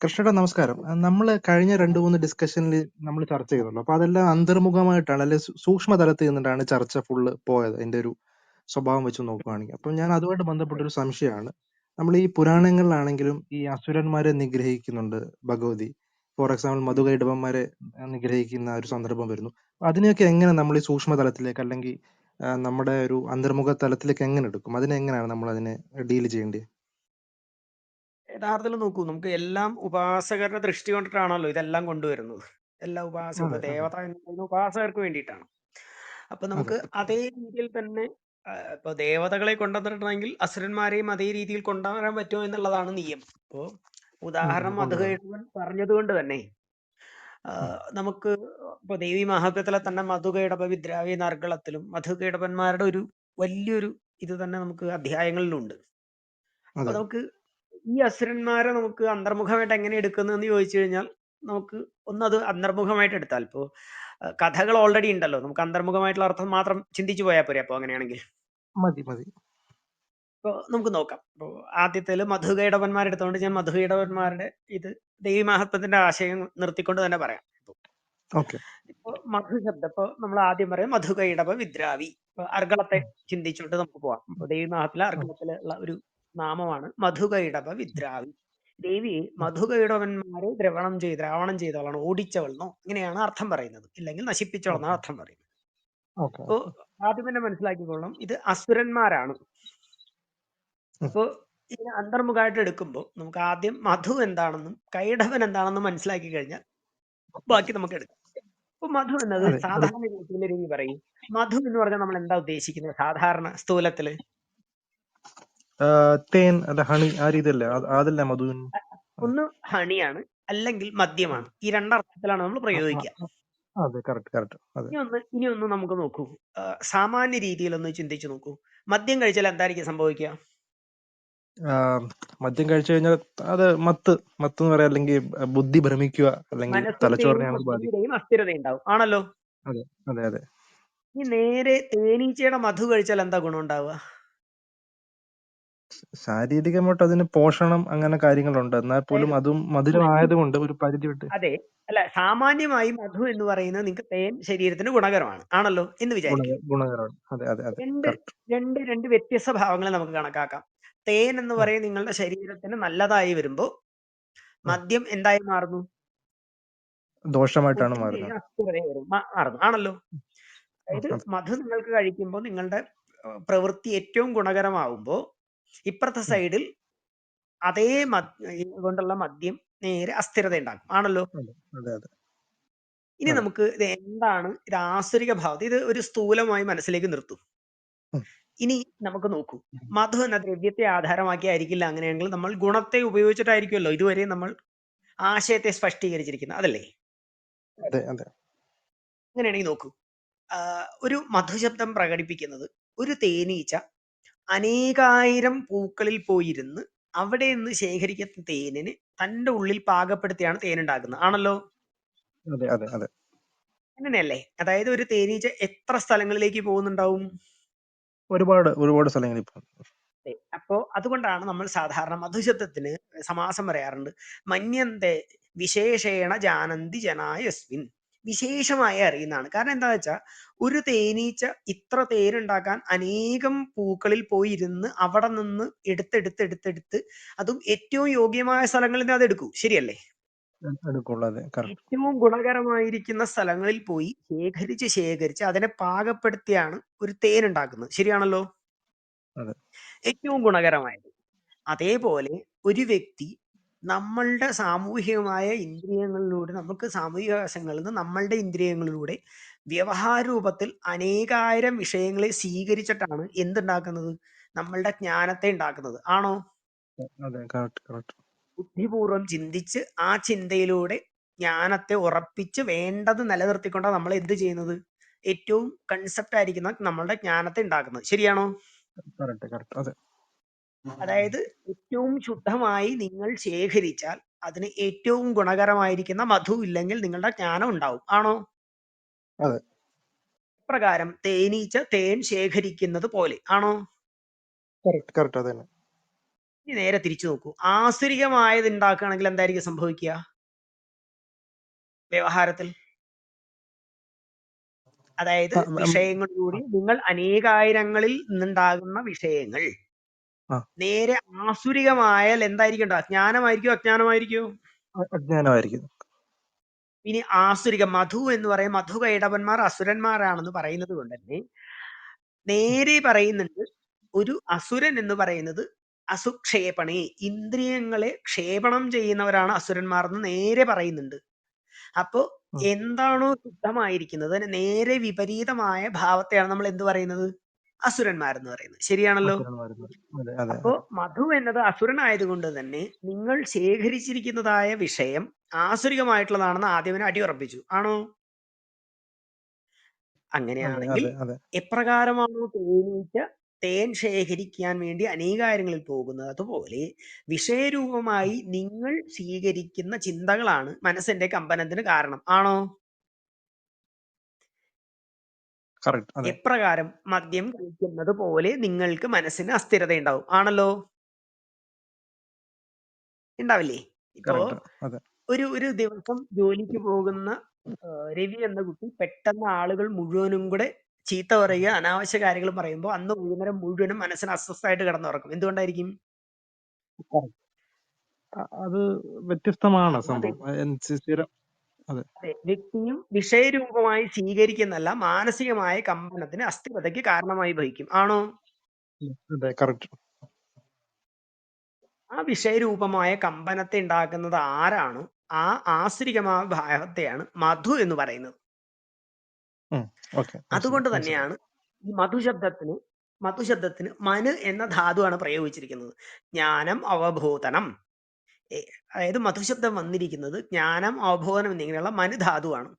കൃഷ്ണേട്ടാ നമസ്കാരം. നമ്മള് കഴിഞ്ഞ 2, 3 ഡിസ്കഷനില് നമ്മള് ചർച്ച ചെയ്തല്ലോ. അപ്പൊ അതെല്ലാം അന്തർമുഖമായിട്ടാണ് അല്ലെ സൂക്ഷ്മ തലത്തിൽ നിന്നിട്ടാണ് ചർച്ച ഫുള്ള് പോയത്. എന്റെ ഒരു സ്വഭാവം വെച്ച് നോക്കുവാണെങ്കിൽ. അപ്പൊ ഞാൻ അതുമായിട്ട് ബന്ധപ്പെട്ട ഒരു സംശയമാണ്. നമ്മൾ ഈ പുരാണങ്ങളിലാണെങ്കിലും ഈ അസുരന്മാരെ നിഗ്രഹിക്കുന്നുണ്ട് ഭഗവതി. ഫോർ എക്സാമ്പിൾ മധുകൈടവന്മാരെ നിഗ്രഹിക്കുന്ന ഒരു സന്ദർഭം വരുന്നു. അപ്പൊ അതിനെയൊക്കെ എങ്ങനെ നമ്മൾ ഈ സൂക്ഷ്മ തലത്തിലേക്ക് അല്ലെങ്കിൽ നമ്മുടെ ഒരു അന്തർമുഖ തലത്തിലേക്ക് എങ്ങനെ എടുക്കും? അതിനെങ്ങനെയാണ് നമ്മൾ അതിനെ ഡീൽ ചെയ്യേണ്ടത്? യഥാർത്ഥത്തിൽ നോക്കൂ, നമുക്ക് എല്ലാം ഉപാസകരുടെ ദൃഷ്ടി കൊണ്ടിട്ടാണല്ലോ ഇതെല്ലാം കൊണ്ടുവരുന്നത്. എല്ലാ അതെ, അതെ, ദേവത എന്ന് പറയുന്ന ഉപാസകർക്ക് വേണ്ടിയിട്ടാണ്. അപ്പൊ അതെ. നമുക്ക് അതേ രീതിയിൽ തന്നെ ഇപ്പൊ ദേവതകളെ കൊണ്ടുവന്നിട്ടുണ്ടെങ്കിൽ അസുരന്മാരെയും അതേ രീതിയിൽ കൊണ്ടുവരാൻ പറ്റുമോ എന്നുള്ളതാണ് നിയമം. ഇപ്പോ ഉദാഹരണം കൊണ്ടുവരാം. മധുകൈടവൻ പറഞ്ഞതുകൊണ്ട് തന്നെ ഉം. നമുക്ക് ഇപ്പൊ ദേവി മഹാത്മ്യത്തിലെ തന്നെ മധുകൈടവ വിദ്രാവി നർഗളത്തിലും മധുകൈടവന്മാരുടെ ഒരു വലിയൊരു ഇത് തന്നെ നമുക്ക് അധ്യായങ്ങളിലുണ്ട്. അപ്പൊ അതെ. നമുക്ക് ഈ അസുരന്മാരെ നമുക്ക് അന്തർമുഖമായിട്ട് എങ്ങനെ എടുക്കുന്നതെന്ന് ചോദിച്ചു കഴിഞ്ഞാൽ നമുക്ക് ഒന്നത് അന്തർമുഖമായിട്ട് എടുത്താൽ ഇപ്പോ കഥകൾ ഓൾറെഡി ഉണ്ടല്ലോ, നമുക്ക് അന്തർമുഖമായിട്ടുള്ള അർത്ഥം മാത്രം ചിന്തിച്ചു പോയാൽ പോരെ. അപ്പൊ അങ്ങനെയാണെങ്കിൽ മതി, മതി. ഇപ്പൊ നമുക്ക് നോക്കാം. ഇപ്പോ ആദ്യത്തേല് മധുകൈടവന്മാരെടുത്തുകൊണ്ട് ഞാൻ മധുകൈടവന്മാരുടെ ഇത് ദേവീമാഹാത്മ്യത്തിന്റെ ആശയം നിർത്തിക്കൊണ്ട് തന്നെ പറയാം. ഓക്കെ. ഇപ്പൊ മധു ശബ്ദം ഇപ്പൊ നമ്മൾ ആദ്യം പറയും മധുകൈടവ വിദ്രാവി. ഇപ്പൊ അർഗളത്തെ ഉം. ചിന്തിച്ചുകൊണ്ട് നമുക്ക് പോവാം. ഇപ്പൊ ദേവീമാഹത്തിലെ ഉം. അർഗളത്തിലുള്ള ഒരു നാമമാണ് മധുകൈടവ ഉം. വിദ്രാവി. ദേവി ഉം. മധുകൈടവന്മാരെ ദ്രാവണം ചെയ്തവളാണ്, ഓടിച്ചവളെന്നോ ഇങ്ങനെയാണ് അർത്ഥം പറയുന്നത്. ഇല്ലെങ്കിൽ നശിപ്പിച്ചവളെന്നാണ് ഓക്കെ. അർത്ഥം പറയുന്നത്. ഓക്കെ. അപ്പോ ഓക്കെ. ആദ്യം തന്നെ മനസ്സിലാക്കിക്കൊള്ളണം, ഇത് അസുരന്മാരാണ്. ഉം. അപ്പോ ഇതിനെ അന്തർമുഖമായിട്ട് എടുക്കുമ്പോൾ നമുക്ക് ആദ്യം മധു എന്താണെന്നും കൈടവൻ എന്താണെന്നും മനസ്സിലാക്കി കഴിഞ്ഞാൽ ബാക്കി നമുക്ക് എടുക്കാം. അപ്പൊ മധു എന്നത് അതെ. അത് സാധാരണ രീതി പറയും. മധു എന്ന് പറഞ്ഞാൽ നമ്മൾ എന്താ ഉദ്ദേശിക്കുന്നത് സാധാരണ സ്ഥൂലത്തില്? തേൻ അല്ല ഹണി ആ രീതിയല്ലേ? അതല്ലേ മധുവിൻ? അതെ. ഒന്ന് ഹണിയാണ്, അല്ലെങ്കിൽ മദ്യമാണ്. അതെ. ഈ രണ്ടർത്ഥത്തിലാണ് നമ്മൾ ആ, ആ, പ്രയോഗിക്കുക. ആ. അതെ. Correct, correct. അതെ. ഇനി ഒന്ന് നമുക്ക് നോക്കൂ. സാമാന്യ രീതിയിലൊന്ന് ചിന്തിച്ചു നോക്കൂ. മദ്യം കഴിച്ചാൽ എന്തായിരിക്കും സംഭവിക്കുക? ആ, മദ്യം കഴിച്ചു കഴിഞ്ഞാൽ അത് മത്ത് എന്ന് പറയാം, അല്ലെങ്കിൽ ബുദ്ധി ഭ്രമിക്കുക, അല്ലെങ്കിൽ മനസ്സിന്റെയും തലച്ചോറിനെയാണ് അത് ബാധിക്കുക. ബുദ്ധിയുടെയും അസ്ഥിരത ഉണ്ടാവും, ആണല്ലോ. അതെ, അതെ, അതെ. ഈ നേരെ തേനീച്ചയുടെ മധു കഴിച്ചാൽ എന്താ ഗുണം ഉണ്ടാവുക? ശാരീരികമായിട്ട് അതിന് പോഷണം അങ്ങനെ കാര്യങ്ങളുണ്ട്. എന്നാൽ പോലും അതായത് അതും മധു മധുരം എന്ന് ആയതുകൊണ്ട് ഒരു പരിധി വിട്ട്. അതെ, അല്ല, സാമാന്യമായി മധു എന്ന് പറയുന്നത് നിങ്ങൾക്ക് തേൻ ശരീരത്തിന് ഗുണകരമാണ്, ആണല്ലോ എന്ന് വിചാരിക്കും. ഗുണകരമാണ്. അതെ, അതെ, അതെ. രണ്ട് കറക്റ്റ്. രണ്ട് രണ്ട് വ്യത്യസ്ത ഭാവങ്ങളെ നമുക്ക് കണക്കാക്കാം. തേൻ എന്ന് ഉം. പറയും നിങ്ങളുടെ ശരീരത്തിന് നല്ലതായി വരുമ്പോൾ ഉം. മദ്യം എന്തായി മാറുന്നു? ദോഷമായിട്ടാണ് ബുദ്ധിയുടെയും മാറുന്നത്. അസ്ഥിരതയെ വരും മാറുന്നു, ആണല്ലോ. ഉം. അതായത് അതെ. മധു നിങ്ങൾക്ക് കഴിക്കുമ്പോൾ നിങ്ങളുടെ പ്രവൃത്തി ഏറ്റവും ഗുണകരമാവുമ്പോൾ ഇപ്പുറത്തെ ഉം. സൈഡിൽ അതേ കൊണ്ടുള്ള മദ്യം നേരെ അസ്ഥിരത ഉണ്ടാക്കും, ആണല്ലോ. അതെ, അതെ, അതെ, ഇനി അതെ. നമുക്ക് ഇത് എന്താണ് ഇത് ആസുരിക ഭാവത്തിൽ ഇത് ഒരു സ്ഥൂലമായി മനസ്സിലേക്ക് നിർത്തും. ഉം. ഇനി നമുക്ക് നോക്കൂ. മധു എന്ന ദ്രവ്യത്തെ ആധാരമാക്കി ആയിരിക്കില്ല അങ്ങനെയാണെങ്കിൽ നമ്മൾ ഗുണത്തെ ഉപയോഗിച്ചിട്ടായിരിക്കുമല്ലോ ഇതുവരെ നമ്മൾ ആശയത്തെ സ്പഷ്ടീകരിച്ചിരിക്കുന്നത്, അതല്ലേ? അതെ, അതെ. അങ്ങനെയാണെങ്കിൽ നോക്കൂ. ഒരു മധുശബ്ദം പ്രകടിപ്പിക്കുന്നത് ഒരു തേനീച്ച അനേകായിരം പൂക്കളിൽ പോയിരുന്ന് അവിടെ നിന്ന് ശേഖരിക്കുന്ന തേനിന് തന്റെ ഉള്ളിൽ പാകപ്പെടുത്തിയാണ് തേൻ ഉണ്ടാക്കുന്നത്, ആണല്ലോ. അതെ, അതെ, അതെ. അങ്ങനെയല്ലേ? അതായത് ഒരു തേനീച്ച എത്ര സ്ഥലങ്ങളിലേക്ക് പോകുന്നുണ്ടാവും? ഒരുപാട്, ഒരുപാട് സ്ഥലങ്ങളിൽ ഇപ്പം. അതെ. അപ്പോ അതുകൊണ്ടാണ് നമ്മൾ സാധാരണ മധുശബ്ദത്തിന് സമാസം പറയാറുണ്ട്. മന്യന്തെ വിശേഷേണ ജാനന്തി ജനായസ്മിൻ. വിശേഷമായി അറിയുന്നതാണ്. കാരണം എന്താന്ന് വെച്ചാൽ ഒരു തേനീച്ച ഇത്ര തേനുണ്ടാക്കാൻ അനേകം പൂക്കളിൽ പോയി ഇരുന്ന് അവിടെ നിന്ന് എടുത്തെടുത്ത് അതും ഏറ്റവും യോഗ്യമായ സ്ഥലങ്ങളിൽ നിന്ന് അത് എടുക്കൂ. ശരിയല്ലേ? എടുക്കുള്ളൂ. അതെ. കറക്റ്റ്. ഏറ്റവും ഗുണകരമായിരിക്കുന്ന സ്ഥലങ്ങളിൽ പോയി ശേഖരിച്ച് അതിനെ പാകപ്പെടുത്തിയാണ് ഒരു തേൻ ഉണ്ടാക്കുന്നത്. ശരിയാണല്ലോ? അതെ. ഏറ്റവും ഗുണകരമായത്. അതേപോലെ ഒരു വ്യക്തി നമ്മളുടെ സാമൂഹികമായ ഇന്ദ്രിയങ്ങളിലൂടെ നമുക്ക് സാമൂഹിക വശങ്ങളിൽ നിന്ന് നമ്മളുടെ ഇന്ദ്രിയങ്ങളിലൂടെ വ്യവഹാര രൂപത്തിൽ അനേകായിരം വിഷയങ്ങളെ സ്വീകരിച്ചിട്ടാണ് എന്തുണ്ടാക്കുന്നത്? നമ്മളുടെ ജ്ഞാനത്തെ ഉണ്ടാക്കുന്നത്, ആണോ? അതെ. Correct, correct. ബുദ്ധിപൂർവം ചിന്തിച്ച് ആ ചിന്തയിലൂടെ ജ്ഞാനത്തെ ഉറപ്പിച്ച് വേണ്ടത് നിലനിർത്തിക്കൊണ്ടാണ് നമ്മൾ എന്ത് ചെയ്യുന്നത്? ഏറ്റവും കൺസെപ്റ്റ് ആയിരിക്കുന്ന നമ്മളുടെ ജ്ഞാനത്തെ ഉണ്ടാക്കുന്നത്, ശരിയാണോ? Correct, correct. അതെ. അതായത് ഏറ്റവും ശുദ്ധമായി നിങ്ങൾ ശേഖരിച്ചാൽ അതിന് ഏറ്റവും ഗുണകരമായിരിക്കുന്ന മധു ഇല്ലെങ്കിൽ നിങ്ങളുടെ ജ്ഞാനം ഉണ്ടാവും, ആണോ? അതെ. പ്രകാരം തേനീച്ച തേൻ ശേഖരിക്കുന്നത് പോലെ, ആണോ? Correct, correct. അതന്നെ. ഇനി നേരെ തിരിച്ചു നോക്കൂ. ആസുരികമായത് ഉണ്ടാക്കുകയാണെങ്കിൽ എന്തായിരിക്കും സംഭവിക്കുക വ്യവഹാരത്തിൽ? അതായത് വിഷയങ്ങളിലൂടെ നിങ്ങൾ അനേകായിരങ്ങളിൽ നിന്നുണ്ടാകുന്ന വിഷയങ്ങൾ നേരെ ആസുരികമായാൽ എന്തായിരിക്കും ഉണ്ടാകുക? ജ്ഞാനമായിരിക്കും അജ്ഞാനമായിരിക്കും? അജ്ഞാനമായിരിക്കും. ഇനി ആസുരിക മധു എന്ന് പറയും, മധു കൈടവന്മാർ അസുരന്മാരാണെന്ന് പറയുന്നത് കൊണ്ട് തന്നെ നേരെ പറയുന്നുണ്ട്, ഒരു അസുരൻ എന്ന് പറയുന്നത് അസുക്ഷേപണേ, ഇന്ദ്രിയങ്ങളെ ക്ഷേപണം ചെയ്യുന്നവരാണ് അസുരന്മാർ എന്ന് നേരെ പറയുന്നുണ്ട്. അപ്പോ എന്താണോ ശുദ്ധമായിരിക്കുന്നത് അതിന് നേരെ വിപരീതമായ ഭാവത്തെയാണ് നമ്മൾ എന്ത് പറയുന്നത്? അസുരന്മാരെന്ന് പറയുന്നത്. ശരിയാണല്ലോ? അപ്പോ മധു എന്നത് അസുരനായതുകൊണ്ട് തന്നെ നിങ്ങൾ ശേഖരിച്ചിരിക്കുന്നതായ വിഷയം ആസുരികമായിട്ടുള്ളതാണെന്ന് ആദ്യമേ അടിയുറപ്പിച്ചു. ആണോ? അങ്ങനെയാണെങ്കിൽ എപ്രകാരമാണോ തേനീച്ച തേൻ ശേഖരിക്കാൻ വേണ്ടി അനേകാര്യങ്ങളിൽ പോകുന്നത്, അതുപോലെ വിഷയരൂപമായി നിങ്ങൾ സ്വീകരിക്കുന്ന ചിന്തകളാണ് മനസ്സിന്റെ കമ്പനത്തിന് കാരണം. ആണോ? എപ്രകാരം മദ്യം കഴിക്കുന്നത് പോലെ നിങ്ങൾക്ക് മനസ്സിന് അസ്ഥിരത ഉണ്ടാവും. ആണല്ലോ? ഉണ്ടാവില്ലേ? ഇപ്പോ ഒരു ദിവസം ജോലിക്ക് പോകുന്ന രവി എന്ന കുട്ടി പെട്ടെന്ന് ആളുകൾ മുഴുവനും കൂടെ ചീത്ത പറയുക, അനാവശ്യ കാര്യങ്ങൾ പറയുമ്പോൾ അന്ന് വൈകുന്നേരം മുഴുവനും മനസ്സിന് അസ്വസ്ഥമായിട്ട് കിടന്നുറക്കും. എന്തുകൊണ്ടായിരിക്കും? അത് വ്യത്യസ്തമാണ് സംഭവം. അതെ, വ്യക്തിയും വിഷയരൂപമായി സ്വീകരിക്കുന്നല്ല, മാനസികമായ കമ്പനത്തിന് അസ്ഥിരതയ്ക്ക് കാരണമായി ഭവിക്കും. ആണോ? ആ വിഷയരൂപമായ കമ്പനത്തെ ഉണ്ടാക്കുന്നത് ആരാണോ ആ ആസുരികമായ ഭാവത്തെയാണ് മധു എന്ന് പറയുന്നത്. അതുകൊണ്ട് തന്നെയാണ് ഈ മധുശബ്ദത്തിന് മനു എന്ന ധാതുവാണ് പ്രയോഗിച്ചിരിക്കുന്നത്. ജ്ഞാനം, അവബോധനം. അതായത് മധുശബ്ദം വന്നിരിക്കുന്നത് ജ്ഞാനം, അവബോധനം എന്നിങ്ങനെയുള്ള മനുധാതുവാണ്.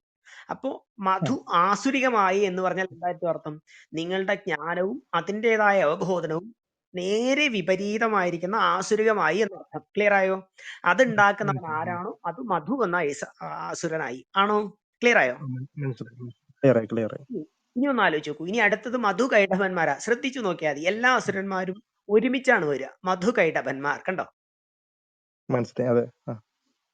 അപ്പോ മധു ആസുരികമായി എന്ന് പറഞ്ഞാൽ എന്തായിട്ടും അർത്ഥം? നിങ്ങളുടെ ജ്ഞാനവും അതിൻ്റെതായ അവബോധനവും നേരെ വിപരീതമായിരിക്കുന്ന ആസുരികമായി എന്നർത്ഥം. ക്ലിയർ ആയോ? അത് ഉണ്ടാക്കുന്നവൻ ആരാണോ അത് മധു എന്ന അസുരനായി. ആണോ? ക്ലിയർ ആയോ? ഇനി ഒന്ന് ആലോചിച്ച് നോക്കൂ. ഇനി അടുത്തത് മധു കൈടഭന്മാരാ. ശ്രദ്ധിച്ചു നോക്കിയാൽ മതി, എല്ലാ അസുരന്മാരും ഒരുമിച്ചാണ് വരിക. മധു കൈടഭന്മാർ കണ്ടോ?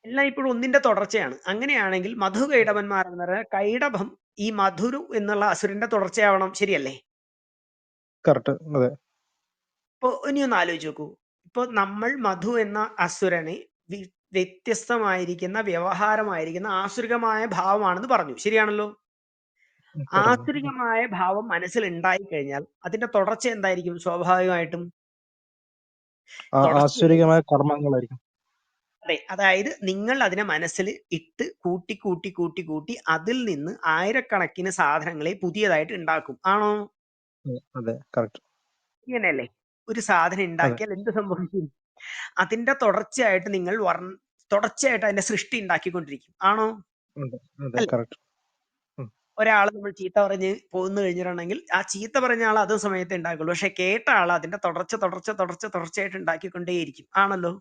എല്ലാം ഇപ്പോഴും ഒന്നിന്റെ തുടർച്ചയാണ്. അങ്ങനെയാണെങ്കിൽ മധു കൈടഭന്മാർ എന്ന് പറഞ്ഞാൽ കൈടഭം ഈ മധുരു എന്നുള്ള അസുരന്റെ തുടർച്ചയാവണം. ശരിയല്ലേ? ഇപ്പൊ ഇനി ഒന്ന് ആലോചിച്ച് നോക്കൂ. ഇപ്പൊ നമ്മൾ മധു എന്ന അസുരനെ വ്യത്യസ്തമായിരിക്കുന്ന വ്യവഹാരമായിരിക്കുന്ന ആസുരികമായ ഭാവമാണെന്ന് പറഞ്ഞു. ശരിയാണല്ലോ? ആസുരികമായ ഭാവം മനസ്സിൽ ഉണ്ടായി കഴിഞ്ഞാൽ അതിന്റെ തുടർച്ച എന്തായിരിക്കും? സ്വാഭാവികമായിട്ടും ആസുരികമായ കർമ്മങ്ങളായിരിക്കും. അതെ, അതായത് നിങ്ങൾ അതിനെ മനസ്സിൽ ഇട്ട് കൂട്ടി കൂട്ടി കൂട്ടി കൂട്ടി അതിൽ നിന്ന് ആയിരക്കണക്കിന് സാധനങ്ങളെ പുതിയതായിട്ട് ഉണ്ടാക്കും. ആണോ? ഇങ്ങനെയല്ലേ? ഒരു സാധനം ഉണ്ടാക്കിയാൽ എന്ത് സംഭവിക്കും? അതിന്റെ തുടർച്ചയായിട്ട് നിങ്ങൾ തുടർച്ചയായിട്ട് അതിന്റെ സൃഷ്ടി ഉണ്ടാക്കിക്കൊണ്ടിരിക്കും. ആണോ? ഒരാൾ നമ്മൾ ചീത്ത പറഞ്ഞ് പോന്നു കഴിഞ്ഞിട്ടുണ്ടെങ്കിൽ ആ ചീത്ത പറഞ്ഞ ആൾ അതേ സമയത്ത് ഉണ്ടാക്കുള്ളൂ. പക്ഷെ കേട്ട ആൾ അതിന്റെ തുടർച്ചയായിട്ട് ഉണ്ടാക്കിക്കൊണ്ടേയിരിക്കും. ആണല്ലോ?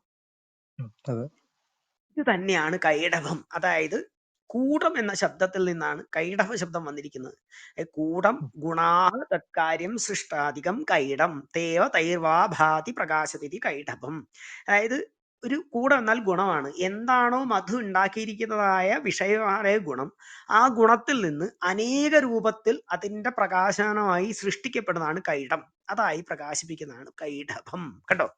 ഇത് തന്നെയാണ് കൈടഭം. അതായത് കൂടം എന്ന ശബ്ദത്തിൽ നിന്നാണ് കൈടഭ ശബ്ദം വന്നിരിക്കുന്നത്. കൂടം ഗുണാഹ തത്കാര്യം സൃഷ്ടാധികം കൈടം തേവ തൈർവാ ഭാതി പ്രകാശതി കൈടഭം. അതായത് ഒരു കൂടം എന്നാൽ ഗുണമാണ്. എന്താണോ മധു ഉണ്ടാക്കിയിരിക്കുന്നതായ വിഷയമായ ഗുണം, ആ ഗുണത്തിൽ നിന്ന് അനേക രൂപത്തിൽ അതിന്റെ പ്രകാശനമായി സൃഷ്ടിക്കപ്പെടുന്നതാണ് കൈടം. അതായി പ്രകാശിപ്പിക്കുന്നതാണ് കൈടഭം. കണ്ടോ?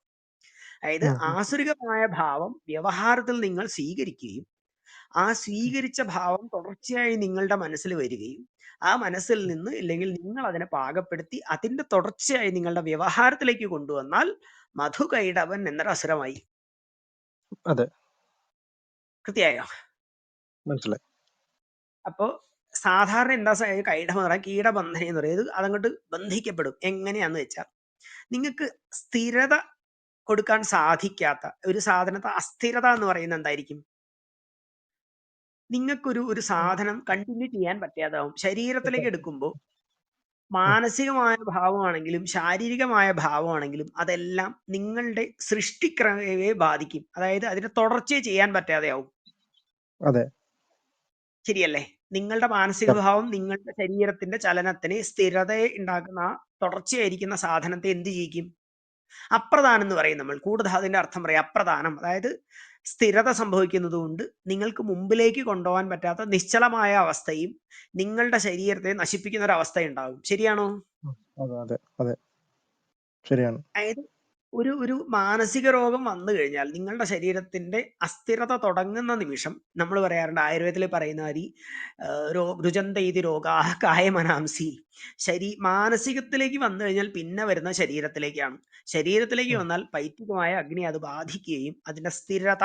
അതായത് ആസുരികമായ ഭാവം വ്യവഹാരത്തിൽ നിങ്ങൾ സ്വീകരിക്കുകയും ആ സ്വീകരിച്ച ഭാവം തുടർച്ചയായി നിങ്ങളുടെ മനസ്സിൽ വരികയും ആ മനസ്സിൽ നിന്ന് ഇല്ലെങ്കിൽ നിങ്ങൾ അതിനെ പാകപ്പെടുത്തി അതിന്റെ തുടർച്ചയായി നിങ്ങളുടെ വ്യവഹാരത്തിലേക്ക് കൊണ്ടുവന്നാൽ മധു കൈടവൻ എന്നൊരു അസുരമായി. കൃത്യമായോ? മനസ്സിലായി. അപ്പോ സാധാരണ എന്താ കൈടം എന്ന് പറയാം, കീടബന്ധന എന്ന് പറയുന്നത് അതങ്ങോട്ട് ബന്ധിക്കപ്പെടും. എങ്ങനെയാന്ന് വെച്ചാൽ നിങ്ങൾക്ക് സ്ഥിരത കൊടുക്കാൻ സാധിക്കാത്ത ഒരു സാധനത്തെ അസ്ഥിരത എന്ന് പറയുന്നത് എന്തായിരിക്കും? നിങ്ങൾക്കൊരു സാധനം കണ്ടിന്യൂ ചെയ്യാൻ പറ്റാതാവും. ശരീരത്തിലേക്ക് എടുക്കുമ്പോൾ മാനസികമായ ഭാവമാണെങ്കിലും ശാരീരികമായ ഭാവമാണെങ്കിലും അതെല്ലാം നിങ്ങളുടെ സൃഷ്ടിക്രമയെ ബാധിക്കും. അതായത് അതിന്റെ തുടർച്ചയെ ചെയ്യാൻ പറ്റാതെയാവും. ശരിയല്ലേ? നിങ്ങളുടെ മാനസിക ഭാവം നിങ്ങളുടെ ശരീരത്തിന്റെ ചലനത്തിന് സ്ഥിരത ഉണ്ടാക്കുന്ന ആ തുടർച്ചയായിരിക്കുന്ന സാധനത്തെ എന്ത് ചെയ്യിക്കും? അപ്രധാനം എന്ന് പറയും നമ്മൾ. കൂടുതൽ അതിന്റെ അർത്ഥം പറയാം അപ്രധാനം, അതായത് സ്ഥിരത സംഭവിക്കുന്നത് കൊണ്ട് നിങ്ങൾക്ക് മുമ്പിലേക്ക് കൊണ്ടുപോകാൻ പറ്റാത്ത നിശ്ചലമായ അവസ്ഥയും നിങ്ങളുടെ ശരീരത്തെ നശിപ്പിക്കുന്ന ഒരു അവസ്ഥ ഉണ്ടാകും. ശരിയാണോ? അതെ അതെ അതെ, ശരിയാണ്. അതായത് ഒരു മാനസിക രോഗം വന്നു കഴിഞ്ഞാൽ നിങ്ങളുടെ ശരീരത്തിന്റെ അസ്ഥിരത തുടങ്ങുന്ന നിമിഷം, നമ്മൾ പറയാറുണ്ട് ആയുർവേദത്തിൽ പറയുന്ന മാതിരി രുജന്ത ഇത് രോഗാ കായമനാംസി, മാനസികത്തിലേക്ക് വന്നു കഴിഞ്ഞാൽ പിന്നെ വരുന്ന ശരീരത്തിലേക്കാണ്. ശരീരത്തിലേക്ക് വന്നാൽ പൈത്തികമായ അഗ്നി അത് ബാധിക്കുകയും അതിന്റെ സ്ഥിരത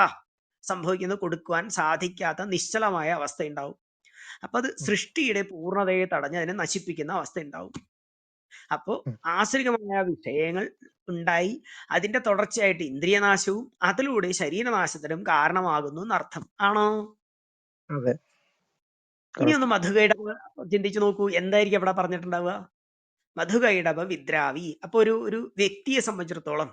സംഭവിക്കുന്നത് കൊടുക്കുവാൻ സാധിക്കാത്ത നിശ്ചലമായ അവസ്ഥ ഉണ്ടാവും. അപ്പൊ അത് സൃഷ്ടിയുടെ പൂർണ്ണതയെ തടഞ്ഞ് അതിനെ നശിപ്പിക്കുന്ന അവസ്ഥ ഉണ്ടാവും. അപ്പോൾ ആശ്രിതമായ വിഷയങ്ങൾ ഉണ്ടായി അതിന്റെ തുടർച്ചയായിട്ട് ഇന്ദ്രിയനാശവും അതിലൂടെ ശരീരനാശത്തിനും കാരണമാകുന്നു എന്നർത്ഥം. ആണോ? അതെ, ഇനി ഒന്ന് മധുകൈടവ ചിന്തിച്ചു നോക്കൂ. എന്തായിരിക്കും അവിടെ പറഞ്ഞിട്ടുണ്ടാവുക? മധുകൈടവ വിദ്രാവി. അപ്പൊ ഒരു വ്യക്തിയെ സംബന്ധിച്ചിടത്തോളം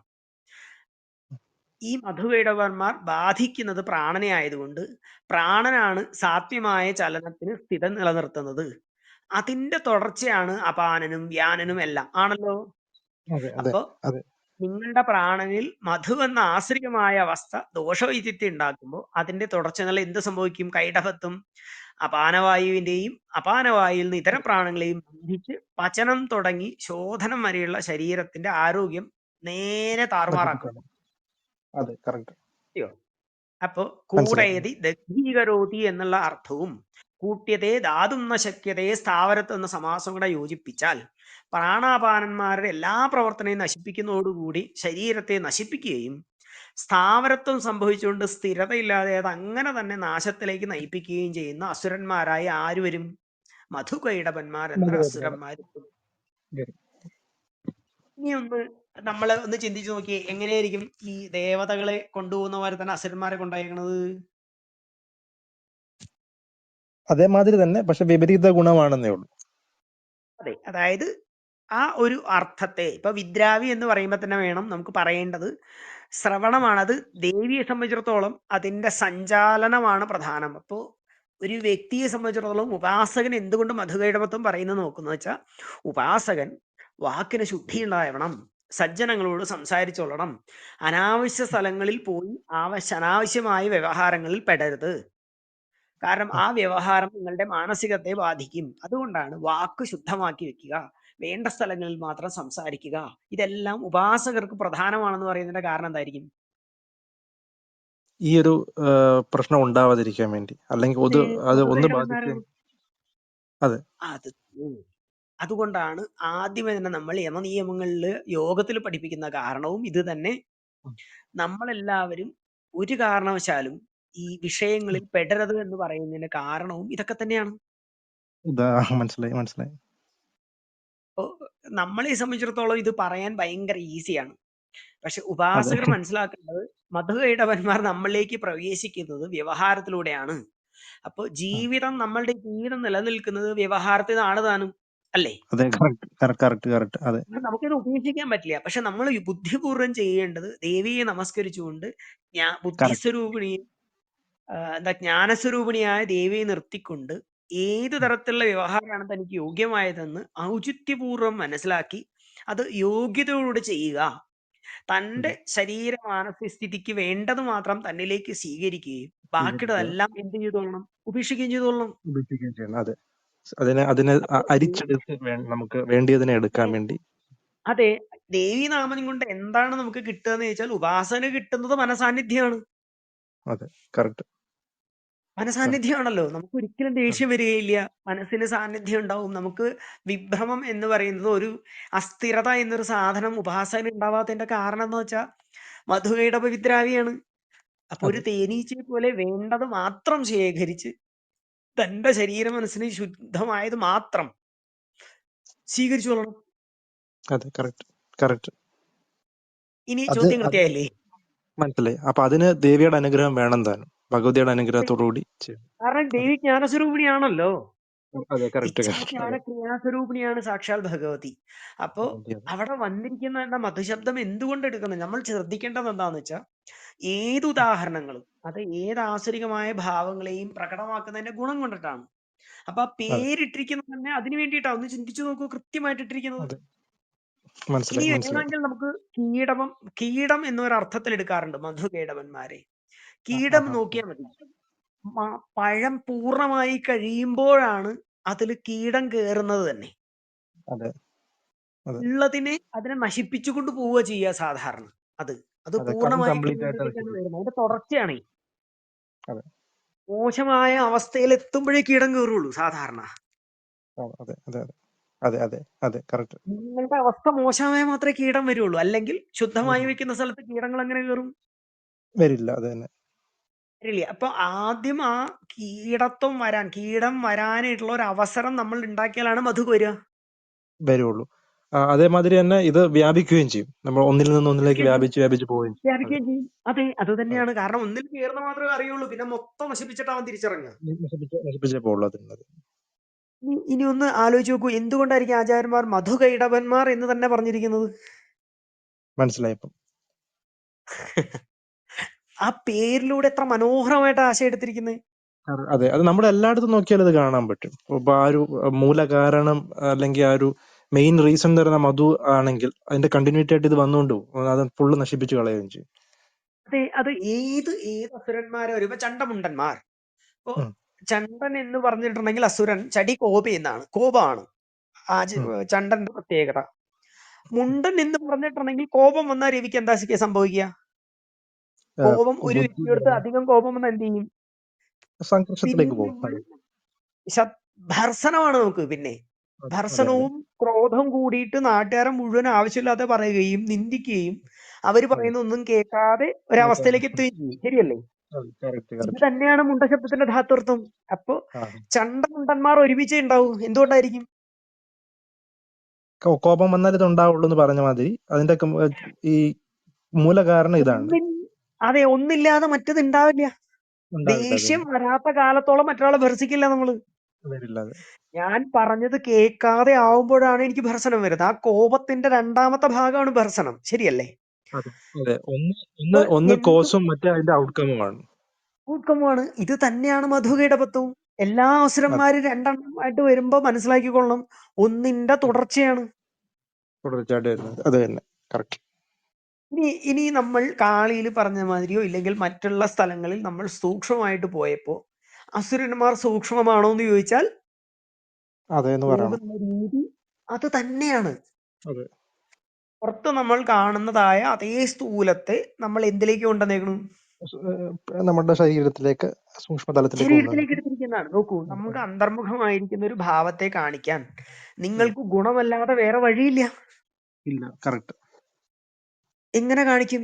ഈ മധുകൈടവന്മാർ ബാധിക്കുന്നത് പ്രാണനെ ആയതുകൊണ്ട് പ്രാണനാണ് സാത്വമായ ചലനത്തിന് സ്ഥിതി നിലനിർത്തുന്നത്. അതിന്റെ തുടർച്ചയാണ് അപാനനും വ്യാനനും എല്ലാം. ആണല്ലോ? അതെ അതെ അപ്പൊ അതെ, നിങ്ങളുടെ പ്രാണനിൽ മധു എന്ന ആശ്രിതമായ അവസ്ഥ ദോഷവൈദ്യത്തെ ഉണ്ടാക്കുമ്പോൾ അതിന്റെ തുടർച്ചകൾ എന്ത് സംഭവിക്കും? കൈടഭത്വം അപാനവായുവിന്റെയും അപാനവായുവിൽ നിന്ന് ഇതര പ്രാണങ്ങളെയും ബന്ധിച്ച് പചനം തുടങ്ങി ശോധനം വരെയുള്ള ശരീരത്തിന്റെ ആരോഗ്യം നേരെ താറുമാറാക്കും. നശിപ്പിക്കണം. അതെ, കറക്റ്റ്. അയ്യോ. അപ്പോ മനസ്സിലായി. കൂടയതി ദഗ്ധീകരോതി എന്നുള്ള അർത്ഥവും കൂട്യതേ ധാതും ന ശക്യതയെ സ്ഥാവരത്ത് എന്ന സമാസം കൂടെ യോജിപ്പിച്ചാൽ പ്രാണാപാനന്മാരുടെ എല്ലാ പ്രവർത്തനവും നശിപ്പിക്കുന്നതോടുകൂടി ശരീരത്തെ നശിപ്പിക്കുകയും സ്ഥാവരത്വം സംഭവിച്ചുകൊണ്ട് സ്ഥിരതയില്ലാതെ അത് അങ്ങനെ തന്നെ നാശത്തിലേക്ക് നയിപ്പിക്കുകയും ചെയ്യുന്ന അസുരന്മാരായ ആര് വരും? മധുകൈടവന്മാർ എന്ന അസുരന്മാർ. ഇനി ഒന്ന് നമ്മൾ ഒന്ന് ചിന്തിച്ചു നോക്കി, എങ്ങനെയായിരിക്കും ഈ ദേവതകളെ കൊണ്ടുപോകുന്നവരെ തന്നെ അസുരന്മാരെ കൊണ്ടുപോയിരിക്കണത്? അതേമാതിരി തന്നെ, പക്ഷെ വിപരീത ഗുണമാണെന്നേ ഉള്ളൂ. അതെ, അതായത് ആ ഒരു അർത്ഥത്തെ ഇപ്പൊ വിദ്രാവി എന്ന് പറയുമ്പോൾ തന്നെ വേണം നമുക്ക് പറയേണ്ടത് ശ്രവണമാണ്. അത് ദേവിയെ സംബന്ധിച്ചിടത്തോളം അതിന്റെ സഞ്ചാലനമാണ് പ്രധാനം. അപ്പോൾ ഒരു വ്യക്തിയെ സംബന്ധിച്ചിടത്തോളം ഉപാസകൻ എന്തുകൊണ്ട് മധുകൈടവത്വം പറയുന്നത് നോക്കുന്ന വെച്ചാൽ, ഉപാസകൻ വാക്കിന് ശുദ്ധി ഉണ്ടാവണം, സജ്ജനങ്ങളോട് സംസാരിച്ചോളണം, അനാവശ്യ സ്ഥലങ്ങളിൽ പോയി അനാവശ്യമായ വ്യവഹാരങ്ങളിൽ പെടരുത്. കാരണം ആ വ്യവഹാരം നിങ്ങളുടെ മാനസികത്തെ ബാധിക്കും. അതുകൊണ്ടാണ് വാക്ക് ശുദ്ധമാക്കി വെക്കുക, വേണ്ട സ്ഥലങ്ങളിൽ മാത്രം സംസാരിക്കുക. ഇതെല്ലാം ഉപാസകർക്ക് പ്രധാനമാണെന്ന് പറയുന്നതിന്റെ കാരണം എന്തായിരിക്കും? ഈ ഒരു പ്രശ്നം ഉണ്ടാവാതിരിക്കാൻ വേണ്ടി, അല്ലെങ്കിൽ അത് ഒന്ന് ബാധിച്ച്. അതെ അത് അതുകൊണ്ടാണ് ആദ്യമേ തന്നെ നമ്മൾ യമനിയമങ്ങളിൽ യോഗത്തിൽ പഠിപ്പിക്കുന്ന കാരണവും ഇത് തന്നെ. നമ്മളെല്ലാവരും ഒരു കാരണവശാലും ഈ വിഷയങ്ങളിൽ പെടരുത് എന്ന് പറയുന്നതിന്റെ കാരണവും ഇതൊക്കെ തന്നെയാണ്. ഇതാ, മനസ്സിലായി മനസ്സിലായി. അപ്പോ നമ്മളെ സംബന്ധിച്ചിടത്തോളം ഇത് പറയാൻ ഭയങ്കര ഈസിയാണ്. പക്ഷെ അതെ ഉപാസകർ മനസ്സിലാക്കേണ്ടത് മധുകൈടവന്മാർ നമ്മളിലേക്ക് പ്രവേശിക്കുന്നത് വ്യവഹാരത്തിലൂടെയാണ്. അപ്പൊ നമ്മളുടെ ജീവിതം നിലനിൽക്കുന്നത് വ്യവഹാരത്തിൽ നിന്നാണ് താനും, അല്ലേ? അതെ, കറക്റ്റ്. അതെ നമുക്കിത് ഉപേക്ഷിക്കാൻ പറ്റില്ല. പക്ഷെ നമ്മൾ ബുദ്ധിപൂർവ്വം ചെയ്യേണ്ടത് ദേവിയെ നമസ്കരിച്ചുകൊണ്ട് കറക്റ്റ്. ബുദ്ധിസ്വരൂപിണിയെ ജ്ഞാനസ്വരൂപിണിയായ ദേവിയെ നിർത്തിക്കൊണ്ട് ഏത് തരത്തിലുള്ള വ്യവഹാരമാണ് തനിക്ക് യോഗ്യമായതെന്ന് ഔചിത്യപൂർവ്വം മനസ്സിലാക്കി അത് യോഗ്യതയോടെ ചെയ്യുക. തന്റെ ശരീര മാനസിക സ്ഥിതിക്ക് വേണ്ടത് മാത്രം തന്നിലേക്ക് സ്വീകരിക്കുകയും ബാക്കിയുള്ളതെല്ലാം എന്ത് ചെയ്തോളണം? ഉപേക്ഷിക്കുകയും ചെയ്തോളണം. ഉപേക്ഷിക്കുകയും ചെയ്യണം. അതെ, അതിനെ അപ്പൊ അരിച്ചെടുത്ത് നമുക്ക് വേണ്ടിയതിനെ എടുക്കാൻ വേണ്ടി. അതെ, ദേവീനാമം കൊണ്ട് എന്താണ് നമുക്ക് കിട്ടുക എന്ന് ചോദിച്ചാൽ ഉപാസന കിട്ടുന്നത് മനസാന്നിധ്യമാണ്. അതെ, കറക്റ്റ്. മനസാന്നിധ്യമാണല്ലോ. നമുക്ക് ഒരിക്കലും ദേഷ്യം വരികയില്ല, മനസ്സിന് സാന്നിധ്യം ഉണ്ടാവും. നമുക്ക് വിഭ്രമം എന്ന് പറയുന്നത്, ഒരു അസ്ഥിരത എന്നൊരു സാധനം ഉപാസന ഉണ്ടാവാത്തതിന്റെ കാരണം എന്ന് വെച്ചാൽ മധുകൈടഭ വിദ്രാവിയാണ്. അപ്പൊ ഒരു തേനീച്ചയെ പോലെ വേണ്ടത് മാത്രം ശേഖരിച്ച് തന്റെ ശരീര മനസ്സിന് ശുദ്ധമായത് മാത്രം സ്വീകരിച്ചു കൊള്ളണം. അതെ, കറക്റ്റ്. ഇനി അത് ചോദ്യം കൃത്യമായില്ലേ? മനസ്സിലായി. അപ്പൊ അതിന് ദേവിയുടെ അനുഗ്രഹം വേണം താനും, ഭഗവതിയുടെ അനുഗ്രഹത്തോടുകൂടി ചെയ്യണം. കാരണം ദേവി ജ്ഞാനസ്വരൂപിണിയാണല്ലോ. അതെ, കറക്റ്റ്. ഇച്ഛാജ്ഞാന ക്രിയാസ്വരൂപിണിയാണ് സാക്ഷാൽ ഭഗവതി. അപ്പോ അവിടെ വന്നിരിക്കുന്ന മധുശബ്ദം എന്തുകൊണ്ട് എടുക്കുന്നത്? നമ്മൾ ശ്രദ്ധിക്കേണ്ടത് എന്താന്ന് വെച്ചാൽ, ഏത് ഉദാഹരണങ്ങളും അത് ഏത് ആസുരികമായ ഭാവങ്ങളെയും പ്രകടമാക്കുന്നതിന്റെ ഗുണം കൊണ്ടിട്ടാണ്. അപ്പൊ ആ പേരിട്ടിരിക്കുന്നത് തന്നെ അതിനു വേണ്ടിയിട്ടാണ്. ഒന്ന് ചിന്തിച്ചു നോക്കൂ, കൃത്യമായിട്ട് ഇട്ടിരിക്കുന്നത്. ഇനി മനസ്സിലായി. വേണമെങ്കിൽ നമുക്ക് കീടം എന്നൊരർത്ഥത്തിൽ എടുക്കാറുണ്ട് മധുകേടവന്മാരെ. കീടം നോക്കിയാൽ മതി. പഴം പൂർണ്ണമായി കഴിയുമ്പോഴാണ് അതിൽ കീടം കയറുന്നത് തന്നെ. അതെ അതെ ഉള്ളതിനെ അതിനെ നശിപ്പിച്ചുകൊണ്ട് പോവുക ചെയ്യുക സാധാരണ. അത് അതെ, പൂർണ്ണമായി കംപ്ലീറ്റ് ആയിട്ട് കഴിയുമ്പോഴത്തേക്കാണ് നശിപ്പിക്കും. വരുന്നത്. അതിന്റെ തുടർച്ചയാണ്. അതെ മോശമായ അവസ്ഥയിൽ എത്തുമ്പോഴേ കീടം കയറുള്ളൂ സാധാരണ. അതെ അതെ അതെ അതെ അതെ കറക്റ്റ്. നിങ്ങളുടെ അവസ്ഥ മോശമായാൽ മാത്രമേ കീടം വരുള്ളൂ. അല്ലെങ്കിൽ ശുദ്ധമായി വെക്കുന്ന സ്ഥലത്ത് കീടങ്ങൾ എങ്ങനെ കയറും? വരില്ല. അത് തന്നെ. വരില്ല. അപ്പൊ ആദ്യം ആ കീടം വരാനായിട്ടുള്ള ഒരു അവസരം നമ്മൾ ഉണ്ടാക്കിയാലാണ് മധു വരിക. വരുള്ളൂ. അതേമാതിരി തന്നെ ഇത് വ്യാപിക്കുകയും ചെയ്യും. നമ്മൾ ഒന്നിൽ നിന്ന് ഒന്നിലേക്ക് വ്യാപിച്ച് പോവുകയും ചെയ്യും. വ്യാപിക്കുകയും ചെയ്യും. അതെ, അത് തന്നെയാണ്. കാരണം ഒന്നിൽ കയറുന്ന മാത്രമേ അറിയുള്ളൂ. പിന്നെ മൊത്തം നശിപ്പിച്ചിട്ടാവും തിരിച്ചിറങ്ങുക. നശിപ്പിച്ചേ പോകുള്ളൂ. അതിന് ഇനി ഒന്ന് ആലോചിച്ച് നോക്കൂ, എന്തുകൊണ്ടായിരിക്കും ആചാര്യന്മാർ മധുകൈടവന്മാർ എന്ന് തന്നെ പറഞ്ഞിരിക്കുന്നത്? മനസ്സിലായപ്പം. ആ പേരിലൂടെ എത്ര മനോഹരമായിട്ട് ആശയം എടുത്തിരിക്കുന്നത്. അതെ, അത് നമ്മുടെ എല്ലായിടത്തും നോക്കിയാൽ അത് കാണാൻ പറ്റും. ഇപ്പൊ ആ ഒരു മൂലകാരണം അല്ലെങ്കിൽ ആ ഒരു മെയിൻ റീസൺ എന്ന് പറയുന്ന മധു ആണെങ്കിൽ അതിന്റെ കണ്ടിന്യൂറ്റി ആയിട്ട് ഇത് വന്നുകൊണ്ട് പോകും. അത് ഫുള്ള് നശിപ്പിച്ച് കളയുകയും ചെയ്യും. അതെ, അത് ഏത് അസുരന്മാരെ വരും. ഇപ്പൊ ചണ്ടമുണ്ടന്മാർ. ഇപ്പൊ ചണ്ടൻ എന്ന് പറഞ്ഞിട്ടുണ്ടെങ്കിൽ അസുരൻ, ചടി കോപ എന്നാണ്, കോപമാണ് ചണ്ടന്റെ പ്രത്യേകത. മുണ്ടൻ എന്ന് പറഞ്ഞിട്ടുണ്ടെങ്കിൽ കോപം വന്നാൽ രവിക്ക് എന്താ സംഭവിക്കുക? കോപം ഒരു വ്യക്തിയെടുത്ത് അധികം കോപം വന്നാൽ എന്ത് ചെയ്യും? സംഘർഷത്തിലേക്ക് പോകും. ഭർസനമാണ് നമുക്ക്. പിന്നെ ഭർസനവും ക്രോധം കൂടിയിട്ട് നാട്ടുകാരെ മുഴുവൻ ആവശ്യമില്ലാതെ പറയുകയും നിന്ദിക്കുകയും അവര് പറയുന്ന ഒന്നും കേൾക്കാതെ ഒരവസ്ഥയിലേക്ക് എത്തുകയും ചെയ്യും. ശരിയല്ലേ? ഇത് തന്നെയാണ് മുണ്ടശബ്ദത്തിന്റെ ധാത്വർത്ഥം. അപ്പൊ ചണ്ടമുണ്ടന്മാർ ഒരുമിച്ചേ ഉണ്ടാവും. എന്തുകൊണ്ടായിരിക്കും? കോപം വന്നാൽ ഇത് ഉണ്ടാവുള്ളൂ എന്ന് പറഞ്ഞ മാതിരി അതിന്റെ ഈ മൂലകാരണം ഇതാണ്. അതെ, ഒന്നില്ലാതെ മറ്റത് ഉണ്ടാവില്ല. ദേഷ്യം വരാത്ത കാലത്തോളം മറ്റൊരാളെ ഭർസിക്കില്ല നമ്മള്. ഞാൻ പറഞ്ഞത് കേൾക്കാതെ ആവുമ്പോഴാണ് എനിക്ക് ഭർസനം വരുന്നത്. ആ കോപത്തിന്റെ രണ്ടാമത്തെ ഭാഗമാണ് ഭർസനം. ശരിയല്ലേ? ഒന്ന് കോസും മറ്റേ അതിന്റെ ഔട്ട്കമ്മുമാണ്. ഇത് തന്നെയാണ് മധുകൈടവത്വവും. എല്ലാ അസുരന്മാരും രണ്ടെണ്ണമായിട്ട് വരുമ്പോ മനസ്സിലാക്കിക്കൊള്ളണം, ഒന്നിന്റെ തുടർച്ചയാണ്. അത് തന്നെ കറക്റ്റ്. ഇനി നമ്മൾ കാളിയിൽ പറഞ്ഞ മാതിരിയോ ഇല്ലെങ്കിൽ മറ്റുള്ള സ്ഥലങ്ങളിൽ നമ്മൾ സൂക്ഷ്മമായിട്ട് പോയപ്പോ അസുരന്മാർ സൂക്ഷ്മമാണോ എന്ന് ചോദിച്ചാൽ പോകുന്ന രീതി അത് തന്നെയാണ്. പുറത്ത് നമ്മൾ കാണുന്നതായ അതേ സ്ഥൂലത്തെ നമ്മൾ എന്തിലേക്ക് കൊണ്ടുവന്നേക്കണം? നമ്മുടെ ശരീരത്തിലേക്ക് എടുത്തിരിക്കുന്നതാണ്. നോക്കൂ, നമുക്ക് അന്തർമുഖമായിരിക്കുന്ന ഒരു ഭാവത്തെ കാണിക്കാൻ നിങ്ങൾക്ക് ഗുണമല്ലാതെ വേറെ വഴിയില്ല. എങ്ങനെ കാണിക്കും?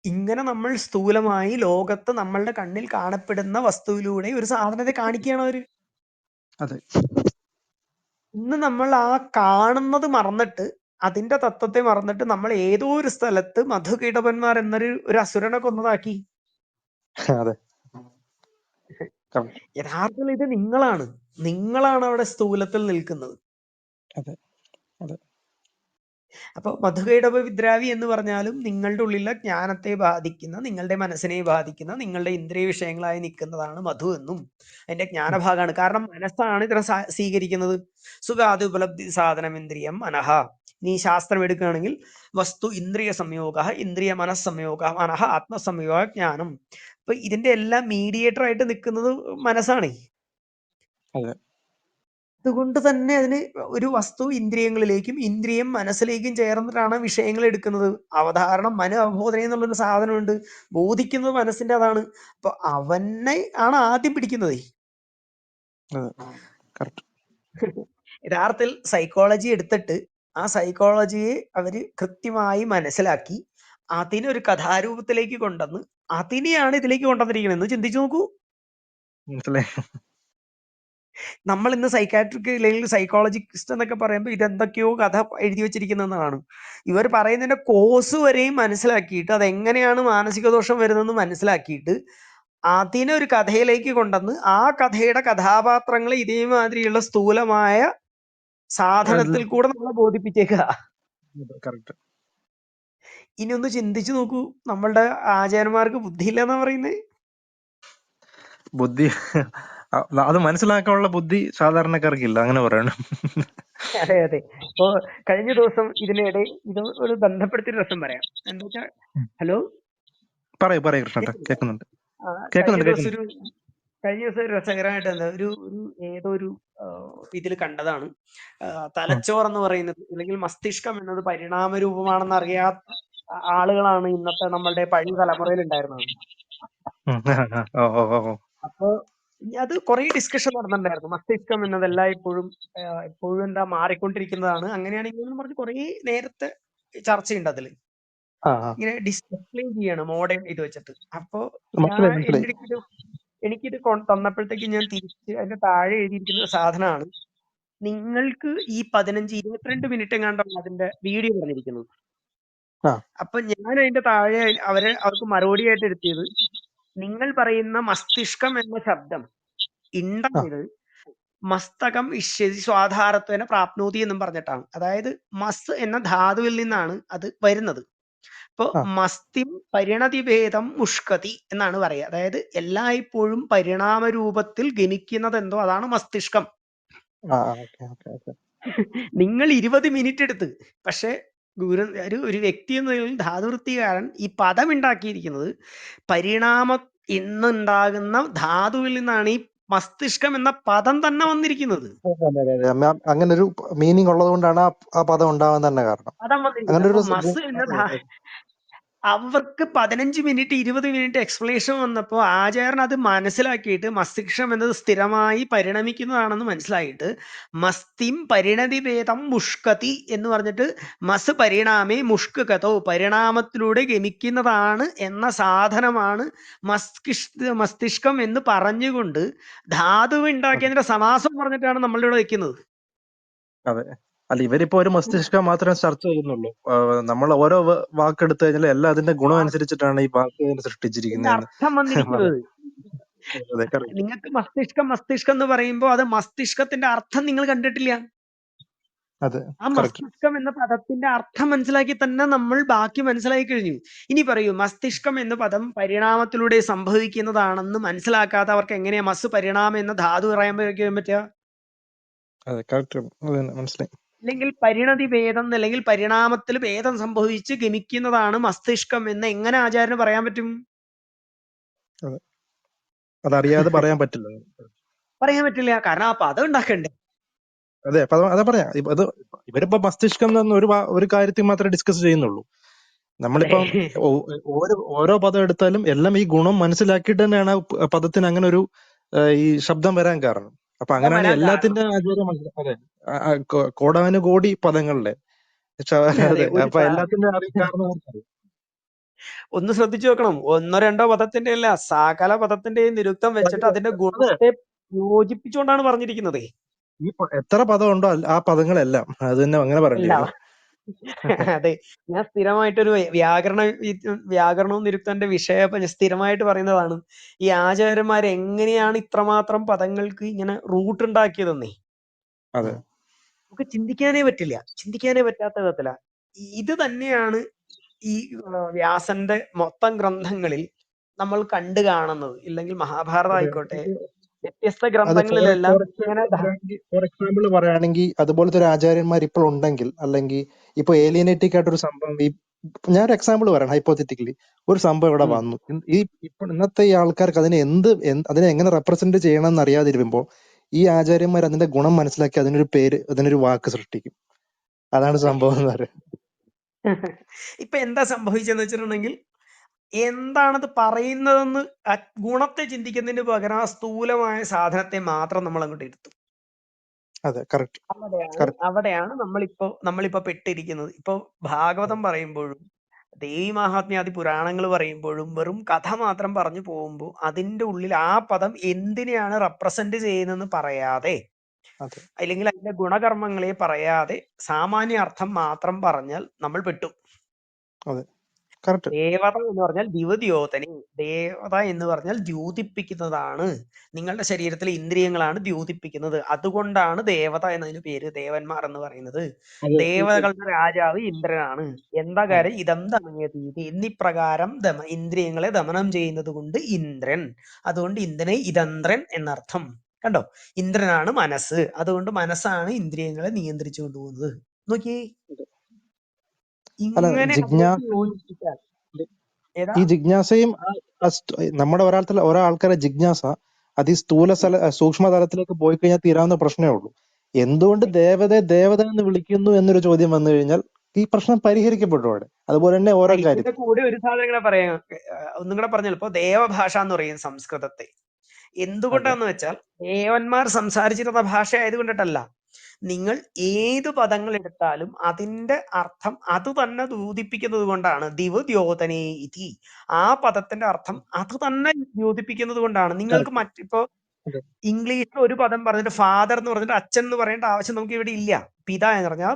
ഇങ്ങനെ നമ്മൾ സ്ഥൂലമായി ലോകത്ത് നമ്മളുടെ കണ്ണിൽ കാണപ്പെടുന്ന വസ്തുവിലൂടെ ഒരു സാധനത്തെ കാണിക്കുകയാണ് അവര്. ഇന്ന് നമ്മൾ ആ കാണുന്നത് മറന്നിട്ട്, അതിന്റെ തത്വത്തെ മറന്നിട്ട് നമ്മൾ ഏതോ ഒരു സ്ഥലത്ത് മധുകീടവന്മാർ എന്നൊരു അസുരനെ കൊന്നതാക്കി. യഥാർത്ഥത്തിൽ ഇത് നിങ്ങളാണ് അവിടെ സ്ഥൂലത്തിൽ നിൽക്കുന്നത്. അപ്പൊ മധുകൈടവ വിദ്രാവി എന്ന് പറഞ്ഞാലും നിങ്ങളുടെ ഉള്ളിലെ ജ്ഞാനത്തെ ബാധിക്കുന്ന, നിങ്ങളുടെ മനസ്സിനെ ബാധിക്കുന്ന, നിങ്ങളുടെ ഇന്ദ്രിയ വിഷയങ്ങളായി നിൽക്കുന്നതാണ് മധു എന്നും അതിന്റെ ജ്ഞാനഭാഗമാണ്. കാരണം മനസ്സാണ് ഇത്ര സ്വീകരിക്കുന്നത്. സുഖാദി ഉപലബ്ധി സാധനം ഇന്ദ്രിയം മനഃ. നീ ശാസ്ത്രം എടുക്കുകയാണെങ്കിൽ വസ്തു ഇന്ദ്രിയ സംയോഗ, ഇന്ദ്രിയ മനസ്സംയോഗ, മനഃ ആത്മസംയോഗ ജ്ഞാനം. അപ്പൊ ഇതിന്റെ എല്ലാം മീഡിയേറ്റർ ആയിട്ട് നിൽക്കുന്നത് മനസ്സാണ്. അതുകൊണ്ട് തന്നെ അതിന് ഒരു വസ്തു ഇന്ദ്രിയങ്ങളിലേക്കും ഇന്ദ്രിയം മനസ്സിലേക്കും ചേർന്നിട്ടാണ് വിഷയങ്ങൾ എടുക്കുന്നത്. അവധാരണം അവബോധന എന്നുള്ളൊരു സാധനമുണ്ട്. ബോധിക്കുന്നത് മനസ്സിന്റെ അതാണ്. അപ്പൊ അവനെ ആണ് ആദ്യം പിടിക്കുന്നത്. യഥാർത്ഥത്തിൽ സൈക്കോളജി എടുത്തിട്ട് ആ സൈക്കോളജിയെ അവര് കൃത്യമായി മനസ്സിലാക്കി അതിനെ ഒരു കഥാരൂപത്തിലേക്ക് കൊണ്ടുവന്ന് അതിനെയാണ് ഇതിലേക്ക് കൊണ്ടുവന്നിരിക്കുന്നത് എന്ന് ചിന്തിച്ചു നോക്കൂ. നമ്മൾ ഇന്ന് സൈക്കാട്രിക് അല്ലെങ്കിൽ സൈക്കോളജിസ്റ്റ് എന്നൊക്കെ പറയുമ്പോൾ ഇതെന്തൊക്കെയോ കഥ എഴുതി വെച്ചിരിക്കുന്നതാണ്. ഇവർ പറയുന്നതിന്റെ കോസ് വരെയും മനസ്സിലാക്കിയിട്ട് അതെങ്ങനെയാണ് മാനസിക ദോഷം വരുന്നതെന്ന് മനസ്സിലാക്കിയിട്ട് അതിനൊരു കഥയിലേക്ക് കൊണ്ടുവന്ന് ആ കഥയുടെ കഥാപാത്രങ്ങളെ ഇതേമാതിരിയുള്ള സ്ഥൂലമായ സാധനത്തിൽ കൂടെ നമ്മളെ ബോധിപ്പിച്ചേക്കുക. ഇനി ഒന്ന് ചിന്തിച്ചു നോക്കൂ, നമ്മളുടെ ആചാര്യന്മാർക്ക് ബുദ്ധിയില്ല എന്നാ പറയുന്നത്. ബുദ്ധി അത് മനസ്സിലാക്കാനുള്ള ബുദ്ധി സാധാരണക്കാർക്കില്ല, അങ്ങനെ പറയണം. അതെ അതെ. അപ്പോ കഴിഞ്ഞ ദിവസം ഇതിനിടെ ഇത് ഒരു ബന്ധപ്പെടുത്തിയ രസം പറയാം. എന്താ വെച്ചാൽ, ഹലോ പറയൂ പറയൂ കൃഷ്ണേട്ടാ, കേൾക്കുന്നില്ലേ? കേൾക്കുന്നുണ്ട്. ആ, കഴിഞ്ഞ കേൾക്കുന്നുണ്ട് ദിവസം കേൾക്കുന്നുണ്ട്. ഒരു രസകരമായിട്ട് എന്താ ഏതോ ഒരു ഇതിൽ കണ്ടതാണ്. ഉം. തലച്ചോറ് എന്ന് പറയുന്നത് അല്ലെങ്കിൽ മസ്തിഷ്കം എന്നത് പരിണാമ രൂപമാണെന്ന് അറിയാത്ത ആളുകളാണ് ഇന്നത്തെ നമ്മളുടെ പഴയ തലമുറയിൽ ഉണ്ടായിരുന്നത്. ഉം. ഓ ഓ ഓ ഓ. അപ്പൊ അത് കുറെ ഡിസ്കഷൻ നടന്നിട്ടുണ്ടായിരുന്നു. മസ്തിഷ്കം എന്നത് എല്ലായ്പ്പോഴും എപ്പോഴും എന്താ മാറിക്കൊണ്ടിരിക്കുന്നതാണ്, അങ്ങനെയാണെങ്കിൽ എന്ന് പറഞ്ഞ് കുറെ നേരത്തെ ചർച്ചയുണ്ട് അതിൽ. ആ ആ. ഇങ്ങനെ എക്സ്പ്ലെയിൻ ചെയ്യാണ് മോഡേൺ ഇത് വെച്ചിട്ട്. അപ്പോ ഞാൻ മനസ്സിലായി മനസ്സിലായി. എനിക്കിത് തന്നപ്പോഴത്തേക്ക് ഞാൻ തിരിച്ച് അതിന്റെ താഴെ എഴുതിയിരിക്കുന്ന സാധനമാണ്. നിങ്ങൾക്ക് ഈ 15-22 മിനിറ്റ് എങ്ങാണ്ടാണ് അതിന്റെ വീഡിയോ പറഞ്ഞിരിക്കുന്നത്. ആ അപ്പൊ ഞാൻ അതിന്റെ താഴെ അവർക്ക് മറുപടിയായിട്ട് എടുത്തിയത്, നിങ്ങൾ പറയുന്ന മസ്തിഷ്കം എന്ന ശബ്ദം ആ ഉണ്ടായത് മസ്തകം ഇഷ്യതി സ്വാധാരത്വേന പ്രാപ്നോതി എന്നും പറഞ്ഞിട്ടാണ്. അതായത് മസ് എന്ന ധാതുവിൽ നിന്നാണ് അത് വരുന്നത്. ഇപ്പൊ ആ മസ്തിം പരിണതിഭേദം മുഷ്കതി എന്നാണ് പറയുക. അതായത് എല്ലായ്പ്പോഴും പരിണാമ രൂപത്തിൽ ഗമിക്കുന്നത് എന്തോ അതാണ് മസ്തിഷ്കം. ആ. Okay okay okay. നിങ്ങൾ 20 മിനിറ്റ് എടുത്ത്, പക്ഷെ ഒരു വ്യക്തി എന്ന നിലയിൽ ധാതുവൃത്തികാരൻ ഈ പദം ഉണ്ടാക്കിയിരിക്കുന്നത് പരിണാമം എന്നുണ്ടാകുന്ന ധാതുവിൽ നിന്നാണ് ഈ മസ്തിഷ്കം എന്ന പദം തന്നെ വന്നിരിക്കുന്നത്. അതെ അതെ അതെ. അങ്ങനെ ഒരു മീനിങ് ഉള്ളത് കൊണ്ടാണ് ആ പദം ഉണ്ടാവാൻ തന്നെ കാരണം. പദം അങ്ങനെ വന്നിരിക്കുന്നത്. ഒരു അപ്പൊ മസ് എന്ന അതെ അതെ. അവർക്ക് 15 മിനിറ്റ് 20 മിനിറ്റ് എക്സ്പ്ലനേഷൻ വന്നപ്പോൾ ആചാര്യൻ അത് മനസ്സിലാക്കിയിട്ട് മസ്തിഷ്കം എന്നത് സ്ഥിരമായി പരിണമിക്കുന്നതാണെന്ന് മനസ്സിലായിട്ട് മസ്തിം പരിണതി ഭേദം മുഷ്കതി എന്ന് പറഞ്ഞിട്ട് മസ് പരിണാമേ മുഷ്കതോ പരിണാമത്തിലൂടെ ഗമിക്കുന്നതാണ് എന്ന സാധനമാണ് മസ്തിഷ്കം എന്ന് പറഞ്ഞുകൊണ്ട് ധാതുവ് ഉണ്ടാക്കിയതിന്റെ സമാസം പറഞ്ഞിട്ടാണ് നമ്മളുടെ ഇവിടെ വെക്കുന്നത്. അതെ. അല്ല, ഇവരിപ്പോ ഒരു മസ്തിഷ്കം മാത്രമേ ചർച്ച ചെയ്യുന്നുള്ളൂ. നമ്മൾ ഓരോ വാക്കെടുത്തു കഴിഞ്ഞാൽ എല്ലാം അതിന്റെ ഗുണം അനുസരിച്ചിട്ടാണ് ഈ വാക്ക് ഇതിന്റെ സൃഷ്ടിച്ചിരിക്കുന്നതെന്ന്. അർത്ഥം അതെ വന്നിരിക്കുന്നത്. അതെ കറക്റ്റ്. നിങ്ങൾക്ക് മസ്തിഷ്കം എന്ന് പറയുമ്പോൾ അത് മസ്തിഷ്കത്തിന്റെ അർത്ഥം നിങ്ങൾ കണ്ടിട്ടില്ല. അതെ ആ കറക്റ്റ്. മസ്തിഷ്കം എന്ന പദത്തിന്റെ അർത്ഥം മനസ്സിലാക്കി തന്നെ നമ്മൾ ബാക്കി മനസ്സിലാക്കി കഴിഞ്ഞു. ഇനി പറയൂ, മസ്തിഷ്കം എന്ന പദം പരിണാമത്തിലൂടെ സംഭവിക്കുന്നതാണെന്ന് മനസ്സിലാക്കാതെ അവർക്ക് എങ്ങനെയാ പരിണാമം എന്ന ധാതു പറയാൻ പറ്റുക? അതെ കറക്റ്റ്. അതെ മനസ്സിലായി. അല്ലെങ്കിൽ പരിണതി ഭേദം അല്ലെങ്കിൽ പരിണാമത്തിൽ ഭേദം സംഭവിച്ച് ഗമിക്കുന്നതാണ് മസ്തിഷ്കം എന്ന് എങ്ങനെ ആചാര്യന് പറയാൻ പറ്റും? അതെ, അതറിയാതെ പറയാൻ പറ്റില്ല. പറയാൻ പറ്റില്ല. കാരണം ആ പദം ഉണ്ടാക്കണ്ടേ. അതെ അപ്പൊ അതാ പറയാം. ഇവരിപ്പോ മസ്തിഷ്കം എന്ന ഒരു കാര്യത്തിൽ മാത്രമേ ഡിസ്കസ് ചെയ്യുന്നുള്ളൂ. അതെ, നമ്മളിപ്പം ഓരോ പദം എടുത്താലും എല്ലാം ഈ ഗുണം മനസ്സിലാക്കിയിട്ട് തന്നെയാണ് ആ പദത്തിന് അങ്ങനെ ഒരു ഈ ശബ്ദം വരാൻ കാരണം. അപ്പൊ പദം അങ്ങനെയാണെങ്കിൽ വരാൻ കാരണം. എല്ലാത്തിന്റെ ആചാര്യം അതെ. കോടാനുകോടി പദങ്ങളുടെ അതെ, അതെ. അപ്പൊ എല്ലാത്തിന്റെ കാരണം ആർക്കറിയാം? ഒന്ന് ശ്രദ്ധിച്ചു നോക്കണം. ഒന്നോ രണ്ടോ പദത്തിന്റെ അല്ല, സകല പദത്തിന്റെയും നിരുക്തം വെച്ചിട്ട് അതിന്റെ അതെ. ഗുണത്തെ യോജിപ്പിച്ചുകൊണ്ടാണ് പറഞ്ഞിരിക്കുന്നത്. എത്ര പദം ഉണ്ടോ ആ പദങ്ങളെല്ലാം അത് തന്നെ അങ്ങനെ പറയേണ്ടി എല്ലാം. വരും. അതെ, ഞാൻ സ്ഥിരമായിട്ടൊരു വ്യാകരണവും നിരുക്തന്റെ വിഷയം ഞാൻ സ്ഥിരമായിട്ട് പറയുന്നതാണ്. ഈ ആചാര്യന്മാർ എങ്ങനെയാണ് ഇത്രമാത്രം പദങ്ങൾക്ക് ഇങ്ങനെ റൂട്ട് ഉണ്ടാക്കിയതെന്നേ അതെ നമുക്ക് ചിന്തിക്കാനേ പറ്റാത്ത വിധത്തില. ഇത് തന്നെയാണ് ഈ വ്യാസന്റെ മൊത്തം ഗ്രന്ഥങ്ങളിൽ നമ്മൾ കണ്ടു കാണുന്നത്. ഇല്ലെങ്കിൽ മഹാഭാരതം അതെ. ആയിക്കോട്ടെ, വ്യത്യസ്ത അത് ഫോർ ഗ്രന്ഥങ്ങളിലെല്ലാം ഇങ്ങനെ എക്സാമ്പിൾ പറയുകയാണെങ്കിൽ അതുപോലത്തെ ഒരു ആചാര്യന്മാർ ഇപ്പോൾ ഉണ്ടെങ്കിൽ, അല്ലെങ്കിൽ ഇപ്പൊ ഏലിയനേറ്റിക് ആയിട്ടൊരു സംഭവം ഞാനൊരു എക്സാമ്പിൾ പറയാം, ഹൈപ്പോത്തറ്റിക്കലി ഒരു സംഭവം ഇവിടെ ഉം. വന്നു. ഇപ്പോൾ ഇന്നത്തെ ഈ ആൾക്കാർക്ക് അതിനെ എങ്ങനെ റെപ്രസെന്റ് ചെയ്യണം എന്ന് അറിയാതിരുമ്പോൾ ഈ ആചാര്യന്മാർ അതിന്റെ ഗുണം മനസ്സിലാക്കി അതിനൊരു വാക്ക് സൃഷ്ടിക്കും. അതാണ് അതെ. സംഭവം എന്ന് പറയുന്നത്. ഇപ്പൊ എന്താ സംഭവിച്ചെന്ന് വെച്ചിട്ടുണ്ടെങ്കിൽ, എന്താണത് പറയുന്നതെന്ന് ഗുണത്തെ ചിന്തിക്കുന്നതിന് പകരം ആ സ്ഥൂലമായ സാധനത്തെ മാത്രം നമ്മൾ അങ്ങോട്ട് എടുത്തു. അതെ കറക്റ്റ് കറക്റ്റ്. അവിടെയാണ് നമ്മളിപ്പോ പെട്ടിരിക്കുന്നത്. ഇപ്പൊ ഭാഗവതം പറയുമ്പോഴും ദേവി മഹാത്മ്യാദി പുരാണങ്ങൾ പറയുമ്പോഴും വെറും കഥ മാത്രം പറഞ്ഞു പോകുമ്പോൾ അതിന്റെ ഉള്ളിൽ ആ പദം എന്തിനെയാണ് റെപ്രസെന്റ് ചെയ്യുന്നതെന്ന് പറയാതെ, അതെ അല്ലെങ്കിൽ അതിന്റെ ഗുണകർമ്മങ്ങളെ പറയാതെ സാമാന്യ അർത്ഥം മാത്രം പറഞ്ഞാൽ നമ്മൾ പെട്ടു. അതെ കറക്റ്റ്. ദേവത എന്ന് പറഞ്ഞാൽ ദ്യോതനി. ദേവത എന്ന് പറഞ്ഞാൽ ദ്യോതിപ്പിക്കുന്നതാണ്. നിങ്ങളുടെ ശരീരത്തിലെ ഇന്ദ്രിയങ്ങളാണ് ദ്യോതിപ്പിക്കുന്നത്. അതുകൊണ്ടാണ് ദേവത എന്നതിന് പേര്, ദേവന്മാർ എന്ന് പറയുന്നത്. അതെ ദേവതകളുടെ രാജാവ് ഇന്ദ്രനാണ്. എന്താ അതെ കാര്യം? ഇതം ദമയതീതി എന്നിപ്രകാരം ഇന്ദ്രിയങ്ങളെ ദമനം ചെയ്യുന്നത് കൊണ്ട് ഇന്ദ്രൻ. അതുകൊണ്ട് ഇന്ദ്രനെ ഇതന്ത്രൻ എന്നർത്ഥം. കണ്ടോ? ഇന്ദ്രനാണ് മനസ്സ്, അതുകൊണ്ട് മനസ്സാണ് ഇന്ദ്രിയങ്ങളെ നിയന്ത്രിച്ചു കൊണ്ടുപോകുന്നത്. നോക്കിയേ, അല്ല, ഇങ്ങനെ അതിലേക്ക് യോജിപ്പിച്ചാൽ ഏതാ ഈ ജിജ്ഞാസയും നമ്മുടെ ഒരാൾക്കാരെ ജിജ്ഞാസ അത് ഈ സൂക്ഷ്മ തലത്തിലേക്ക് പോയി കഴിഞ്ഞാൽ തീരാവുന്ന പ്രശ്നമേ ഉള്ളൂ. എന്തുകൊണ്ട് ദേവത എന്ന് വിളിക്കുന്നു എന്നൊരു ചോദ്യം വന്നു കഴിഞ്ഞാൽ ഈ പ്രശ്നം പരിഹരിക്കപ്പെട്ടു അവിടെ. അതുപോലെ തന്നെ ഓരോ ഇതിന്റെ കാര്യത്തിൽ കൂടെ ഒരു സാധനം കൂടെ പറയാം, ഒന്നും കൂടെ പറഞ്ഞു. ഇപ്പൊ ദേവഭാഷ എന്ന് പറയും സംസ്കൃതത്തെ. എന്തുകൊണ്ടാന്ന് വെച്ചാൽ ദേവന്മാർ സംസാരിച്ചിരുന്ന ഭാഷ ആയതുകൊണ്ടിട്ടല്ല. നിങ്ങൾ ഏത് പദങ്ങൾ എടുത്താലും അതിന്റെ അർത്ഥം അത് തന്നെ ദ്യോതിപ്പിക്കുന്നത് കൊണ്ടാണ്. ദിവ ദ്യോതനേ ഇതി, ആ പദത്തിന്റെ അർത്ഥം അത് തന്നെ ദ്യോതിപ്പിക്കുന്നത് കൊണ്ടാണ്. നിങ്ങൾക്ക് മറ്റിപ്പോ അതെ. ഇംഗ്ലീഷിൽ ഒരു പദം പറഞ്ഞിട്ട് ഫാദർ എന്ന് പറഞ്ഞിട്ട് അച്ഛൻ എന്ന് പറയേണ്ട ആവശ്യം നമുക്ക് ഇവിടെ ഇല്ല. പിത എന്ന് പറഞ്ഞാൽ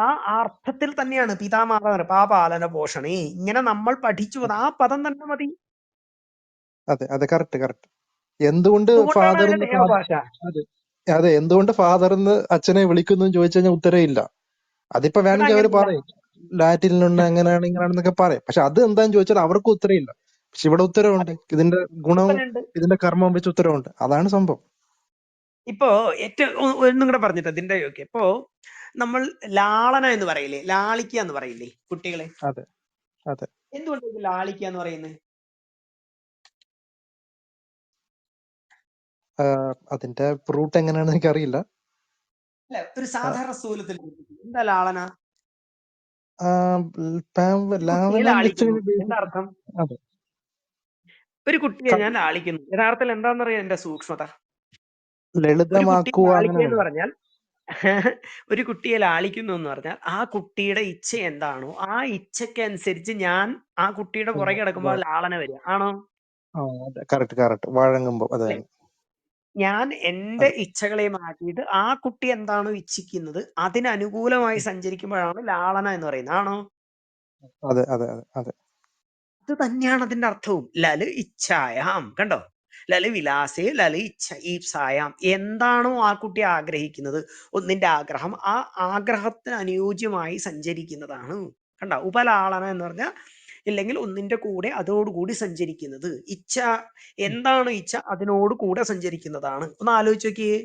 ആ അർത്ഥത്തിൽ തന്നെയാണ് പിതാമാതാവ്, പാപാലന പോഷണേ, ഇങ്ങനെ നമ്മൾ പഠിച്ചു വന്ന ആ പദം തന്നെ മതി. അതെ, കറക്റ്റ്. എന്തുകൊണ്ട് അതുകൊണ്ടാണ് ഫാദർ അതിന്റെ ദേവഭാഷ. അതെ, എന്തുകൊണ്ട് ഫാദർ എന്ന് അച്ഛനെ വിളിക്കുന്നു എന്ന് ചോദിച്ചു കഴിഞ്ഞാൽ ഉത്തരം ഇല്ല. അതിപ്പോ വേണമെങ്കിൽ അവര് പറയും ലാറ്റിനിലുണ്ട് അങ്ങനെയാണ് ഇങ്ങനെയാണെന്നൊക്കെ പറയും. പക്ഷെ അത് എന്താന്ന് ചോദിച്ചാൽ അവർക്ക് ഉത്തരവില്ല. പക്ഷെ ഇവിടെ ഉത്തരവുണ്ട്. ഇതിന്റെ ഗുണവും ഇതിന്റെ കർമ്മവും വെച്ച് ഉത്തരവുണ്ട്. അതാണ് സംഭവം. ഇപ്പോ ഏറ്റവും ഒന്നും കൂടെ പറഞ്ഞിട്ട് ഇതിന്റെ ഇപ്പോ നമ്മൾ ലാളന എന്ന് പറയില്ലേ, ലാളിക്ക എന്ന് പറയില്ലേ കുട്ടികളെ? അതെ. എന്തുകൊണ്ട് ലാളിക്ക എന്ന് പറയുന്നത്? അതിന്റെ റൂട്ട് എങ്ങനെയാണെന്ന് എനിക്കറിയില്ല. അല്ല, ഒരു സാധാരണ സ്ഥൂലത്തിൽ എന്താ ലാളന? എന്താ അർത്ഥം? ഒരു കുട്ടിയെ ഞാൻ ലാളിക്കുന്നു, യഥാർത്ഥത്തിൽ എന്താണെന്നറിയാം എന്റെ സൂക്ഷ്മത? ലളിതമാക്കുക എന്ന് പറഞ്ഞാൽ ഒരു കുട്ടിയെ ലാളിക്കുന്നു എന്ന് പറഞ്ഞാൽ ആ കുട്ടിയുടെ ഇച്ഛ എന്താണോ ആ ഇച്ഛക്കനുസരിച്ച് ഞാൻ ആ കുട്ടിയുടെ പുറകെ കിടക്കുമ്പോൾ ലാളന വരിക ആണോ? കറക്റ്റ്. വഴങ്ങുമ്പോ അതെ. ഞാൻ എന്റെ ഇച്ഛകളെ മാറ്റിയിട്ട് ആ കുട്ടി എന്താണോ ഇച്ഛിക്കുന്നത് അതിനനുകൂലമായി സഞ്ചരിക്കുമ്പോഴാണ് ലാളന എന്ന് പറയുന്നത്. ആണോ? അതെ. അത് തന്നെയാണ് അതിന്റെ അർത്ഥവും. ലല് ഇച്ഛായാം, കണ്ടോ? ലല് വിലാസേ ലല് ഈപ്സായാം. എന്താണോ ആ കുട്ടി ആഗ്രഹിക്കുന്നത്, ഒന്നിന്റെ ആഗ്രഹം, ആ ആഗ്രഹത്തിന് അനുയോജ്യമായി സഞ്ചരിക്കുന്നതാണ്. കണ്ടോ? ഉപലാളന എന്ന് പറഞ്ഞാൽ ഇല്ലെങ്കിൽ ഒന്നിന്റെ കൂടെ അതോടുകൂടി സഞ്ചരിക്കുന്നത്. ഇച്ഛ എന്താണ് ഇച്ഛ അതിനോട് കൂടെ സഞ്ചരിക്കുന്നതാണ്. ഒന്ന് ആലോചിച്ച് നോക്കിയേ.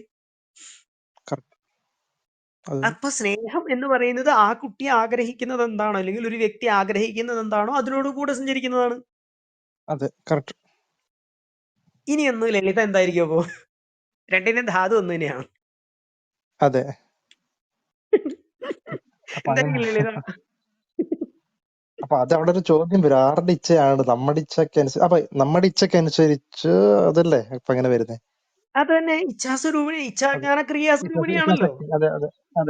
അപ്പൊ സ്നേഹം എന്ന് പറയുന്നത് ആ കുട്ടി ആഗ്രഹിക്കുന്നത് എന്താണോ അല്ലെങ്കിൽ ഒരു വ്യക്തി ആഗ്രഹിക്കുന്നത് എന്താണോ അതിനോട് കൂടെ സഞ്ചരിക്കുന്നതാണ്. അതെ, കറക്റ്റ്. ഇനി ഒന്ന് ലളിത എന്തായിരിക്കും അപ്പോ? രണ്ടിനും ധാതു ഒന്ന് തന്നെയാണ്. അതെ. എന്തായിരിക്കും ലളിത? അപ്പൊ അത് അവിടെ ഒരു ചോദ്യം വരും, ആരുടെ ഇച്ഛയാണ്? നമ്മുടെ ഇച്ഛക്കനുസരിച്ച്. അപ്പൊ നമ്മുടെ ഇച്ഛക്കനുസരിച്ച് അതല്ലേ ഇപ്പൊ എങ്ങനെ വരുന്നത്? അത് തന്നെ ഇച്ഛാസ്വരൂപിണി, ഇച്ഛാജ്ഞാന ക്രിയാസ്വരൂപിണിയാണല്ലോ.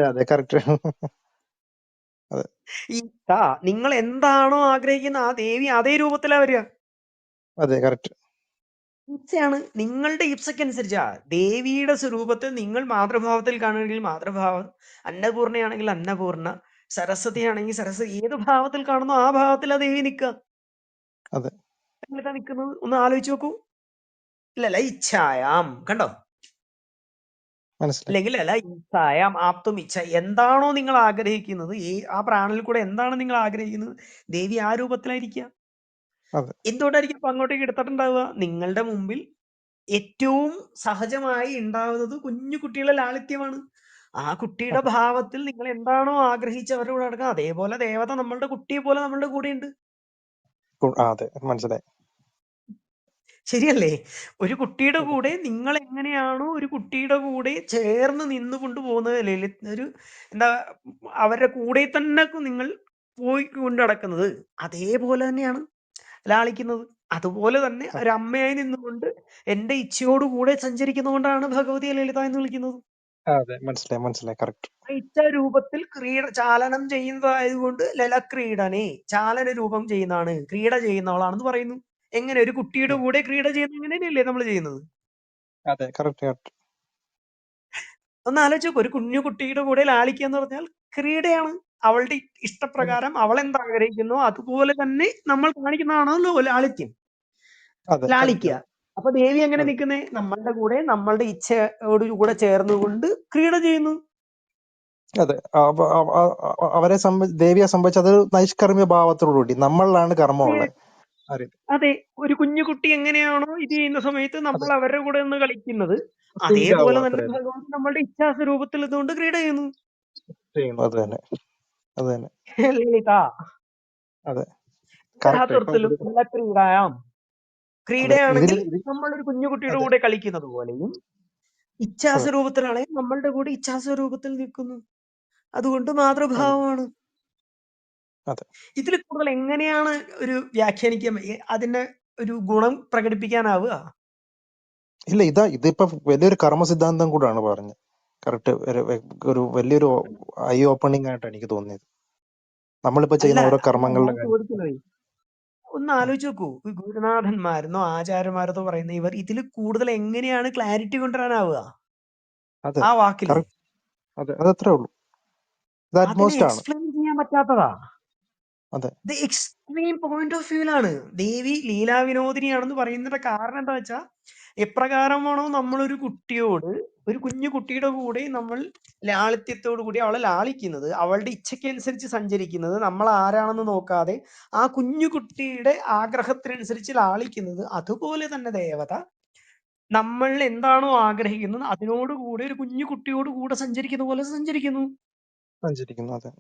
അതെ, കറക്റ്റ്. നിങ്ങൾ എന്താണോ ആഗ്രഹിക്കുന്ന ആ ദേവി അതേ രൂപത്തിലാ വരിക. അതെ, കറക്റ്റ്. ഇച്ഛയാണ് നിങ്ങളുടെ ഇച്ഛക്കനുസരിച്ചാ. ദേവിയുടെ സ്വരൂപത്തിൽ നിങ്ങൾ മാതൃഭാവത്തിൽ കാണുകയാണെങ്കിൽ മാതൃഭാവം, അന്നപൂർണയാണെങ്കിൽ അന്നപൂർണ, സരസ്വതി ആണെങ്കിൽ സരസ്വതി, ഏത് ഭാവത്തിൽ കാണുന്നു ആ ഭാവത്തിൽ ആ ദേവി നിൽക്കുക. അതെ. നിൽക്കുന്നത് ഒന്ന് ആലോചിച്ച് നോക്കൂ. ഇല്ലല്ല ഇച്ഛായാം, കണ്ടോ? അല്ലെങ്കിൽ അല്ല ഇച്ഛായാം ആപ്തും ഇച്ഛ, എന്താണോ നിങ്ങൾ ആഗ്രഹിക്കുന്നത്, ആ പ്രാണനിൽ കൂടെ എന്താണ് നിങ്ങൾ ആഗ്രഹിക്കുന്നത്, ദേവി ആ രൂപത്തിലായിരിക്കുക. എന്തുകൊണ്ടായിരിക്കും അപ്പൊ അങ്ങോട്ടേക്ക് എടുത്തിട്ടുണ്ടാവുക? നിങ്ങളുടെ മുമ്പിൽ ഏറ്റവും സഹജമായി ഉണ്ടാവുന്നത് കുഞ്ഞു കുട്ടികളുടെ ലാളിത്യമാണ്. ആ കുട്ടിയുടെ ഭാവത്തിൽ നിങ്ങൾ എന്താണോ ആഗ്രഹിച്ച് അവരുടെ കൂടെ നടക്കുക, അതേപോലെ ദേവത നമ്മളുടെ കുട്ടിയെ പോലെ നമ്മളുടെ കൂടെ ഉണ്ട്. മനസ്സിലായി. ശരിയല്ലേ? ഒരു കുട്ടിയുടെ കൂടെ നിങ്ങൾ എങ്ങനെയാണോ ഒരു കുട്ടിയുടെ കൂടെ ചേർന്ന് നിന്ന് കൊണ്ടുപോകുന്നത്, ഒരു എന്താ അവരുടെ കൂടെ തന്നെ നിങ്ങൾ പോയി കൊണ്ട് നടക്കുന്നത്, അതേപോലെ തന്നെയാണ് ലാളിക്കുന്നത്. അതുപോലെ തന്നെ ഒരു അമ്മയായി നിന്നുകൊണ്ട് എന്റെ ഇച്ഛയോടുകൂടെ സഞ്ചരിക്കുന്നതുകൊണ്ടാണ് ഭഗവതിയെ ലളിത എന്ന് വിളിക്കുന്നത്. മനസ്സിലായി. കറക്റ്റ്. ഇച്ഛ രൂപത്തിൽ ചാലനം ചെയ്യുന്നതായതുകൊണ്ട് ലലക്രീഡനെ, ചാലന രൂപം ചെയ്യുന്നതാണ്, ക്രീഡ ചെയ്യുന്നവളാണെന്ന് പറയുന്നു. എങ്ങനെ ഒരു കുട്ടിയുടെ കൂടെ ക്രീഡ ചെയ്യുന്ന എങ്ങനെയല്ലേ നമ്മൾ ചെയ്യുന്നത്? അതെ, കറക്റ്റ്. ഒന്ന് ആലോചിച്ച്, ഒരു കുഞ്ഞു കുട്ടിയുടെ കൂടെ ലാളിക്കുക എന്ന് പറഞ്ഞാൽ ക്രീഡയാണ്. അവളുടെ ഇഷ്ടപ്രകാരം അവൾ എന്താ ആഗ്രഹിക്കുന്നു അതുപോലെ തന്നെ നമ്മൾ കാണിക്കുന്നതാണല്ലോ ലാളിത്യം, ലാളിക്കുക. അപ്പൊ ദേവി എങ്ങനെ നിൽക്കുന്നേ? നമ്മളുടെ കൂടെ നമ്മളുടെ ഇച്ഛയോട് കൂടെ ചേർന്നുകൊണ്ട് ക്രീഡ ചെയ്യുന്നു. അതെ, അവരെ ദേവിയെ സംബന്ധിച്ച് അതൊരു നൈഷ്കർമ്മ്യ ഭാവത്തോടുകൂടി നമ്മളിലാണ് കർമ്മമുള്ളത്. അറിയത്തില്ല. അതെ, ഒരു കുഞ്ഞു കുട്ടി എങ്ങനെയാണോ ഇത് ചെയ്യുന്ന സമയത്ത് നമ്മൾ അതെ, അവരുടെ കൂടെ ഒന്ന് കളിക്കുന്നത്, ഫീൽ ആവും അതേപോലെ തന്നെ അത്രേ ഭഗവാൻ നമ്മളുടെ ഇച്ഛാസ്വരൂപത്തിൽ ഇതുകൊണ്ട് ക്രീഡ ചെയ്യുന്നു. ചെയ്യുന്നു. അത് തന്നെ, അത് തന്നെ. ലളിത അതെ, കറക്റ്റ്. ഇപ്പൊ ത്വത്തിലും നല്ല ക്രീഡായാം. അതെ, ക്രീഡയാണെങ്കിൽ നമ്മളൊരു കുഞ്ഞുകുട്ടിയുടെ അതെ, കൂടെ കളിക്കുന്നത് പോലെയും, അതെ, ഇച്ഛാസ്വരൂപത്തിലാണെങ്കിൽ നമ്മളുടെ കൂടെ ഇച്ഛാസ്വരൂപത്തിൽ നിൽക്കുന്നു. അതുകൊണ്ട് അതെ, മാതൃഭാവമാണ്. അതെ. ഇതിൽ കൂടുതൽ എങ്ങനെയാണ് ഒരു വ്യാഖ്യാനിക്കാൻ അതിന്റെ ഒരു ഗുണം പ്രകടിപ്പിക്കാനാവുക? ഇല്ല, ഇതിപ്പോ വലിയൊരു കർമ്മ സിദ്ധാന്തം കൂടാണ് പറഞ്ഞത്. കറക്റ്റ്. ഒരു വലിയൊരു ഐ ഓപ്പണിംഗ് ആയിട്ട് എനിക്ക് തോന്നിയത്. നമ്മളിപ്പോ അല്ല ചെയ്യുന്ന ഓരോ അല്ല, കർമ്മങ്ങളുടെ ഞാൻ കാര്യം. ചോദിക്കുന്നത് ഒന്ന് ആലോചിച്ച് നോക്കൂ. ഈ ഗുരുനാഥന്മാരെന്നോ ആചാര്യന്മാരെന്നോ പറയുന്ന ഇവർ ഇതിൽ കൂടുതൽ എങ്ങനെയാണ് ക്ലാരിറ്റി കൊണ്ടുവരാനാവുക അതെ, ആ വാക്കില്? കറക്റ്റ്. അതെ, അതത്രേ ഉള്ളൂ. ഇത് അതിനെ അറ്റ്മോസ്റ്റ് ആണ്. എക്സ്പ്ലെയിൻ ചെയ്യാൻ പറ്റാത്തതാ. അതെ, ഇത് എക്സ്ട്രീം പോയിന്റ് ഓഫ് വ്യൂലാണ്. ദേവി ലീലാവിനോദിനിയാണെന്ന് പറയുന്നതിന്റെ കാരണം എന്താ വെച്ചാൽ, എപ്രകാരമാണോ നമ്മളൊരു കുട്ടിയോട്, ഒരു കുഞ്ഞു കുട്ടിയുടെ കൂടെ നമ്മൾ ലാളിത്യത്തോടു കൂടി അവളെ ലാളിക്കുന്നത്, അവളുടെ ഇച്ഛയ്ക്കനുസരിച്ച് സഞ്ചരിക്കുന്നത്, നമ്മൾ ആരാണെന്ന് നോക്കാതെ ആ കുഞ്ഞു കുട്ടിയുടെ ആഗ്രഹത്തിനനുസരിച്ച് ലാളിക്കുന്നത്, അതുപോലെ തന്നെ ദേവത നമ്മൾ എന്താണോ ആഗ്രഹിക്കുന്നത് അതിനോടുകൂടെ ഒരു കുഞ്ഞു കുട്ടിയോട് കൂടെ സഞ്ചരിക്കുന്ന പോലെ സഞ്ചരിക്കുന്നു. സഞ്ചരിക്കുന്നു. അതെ,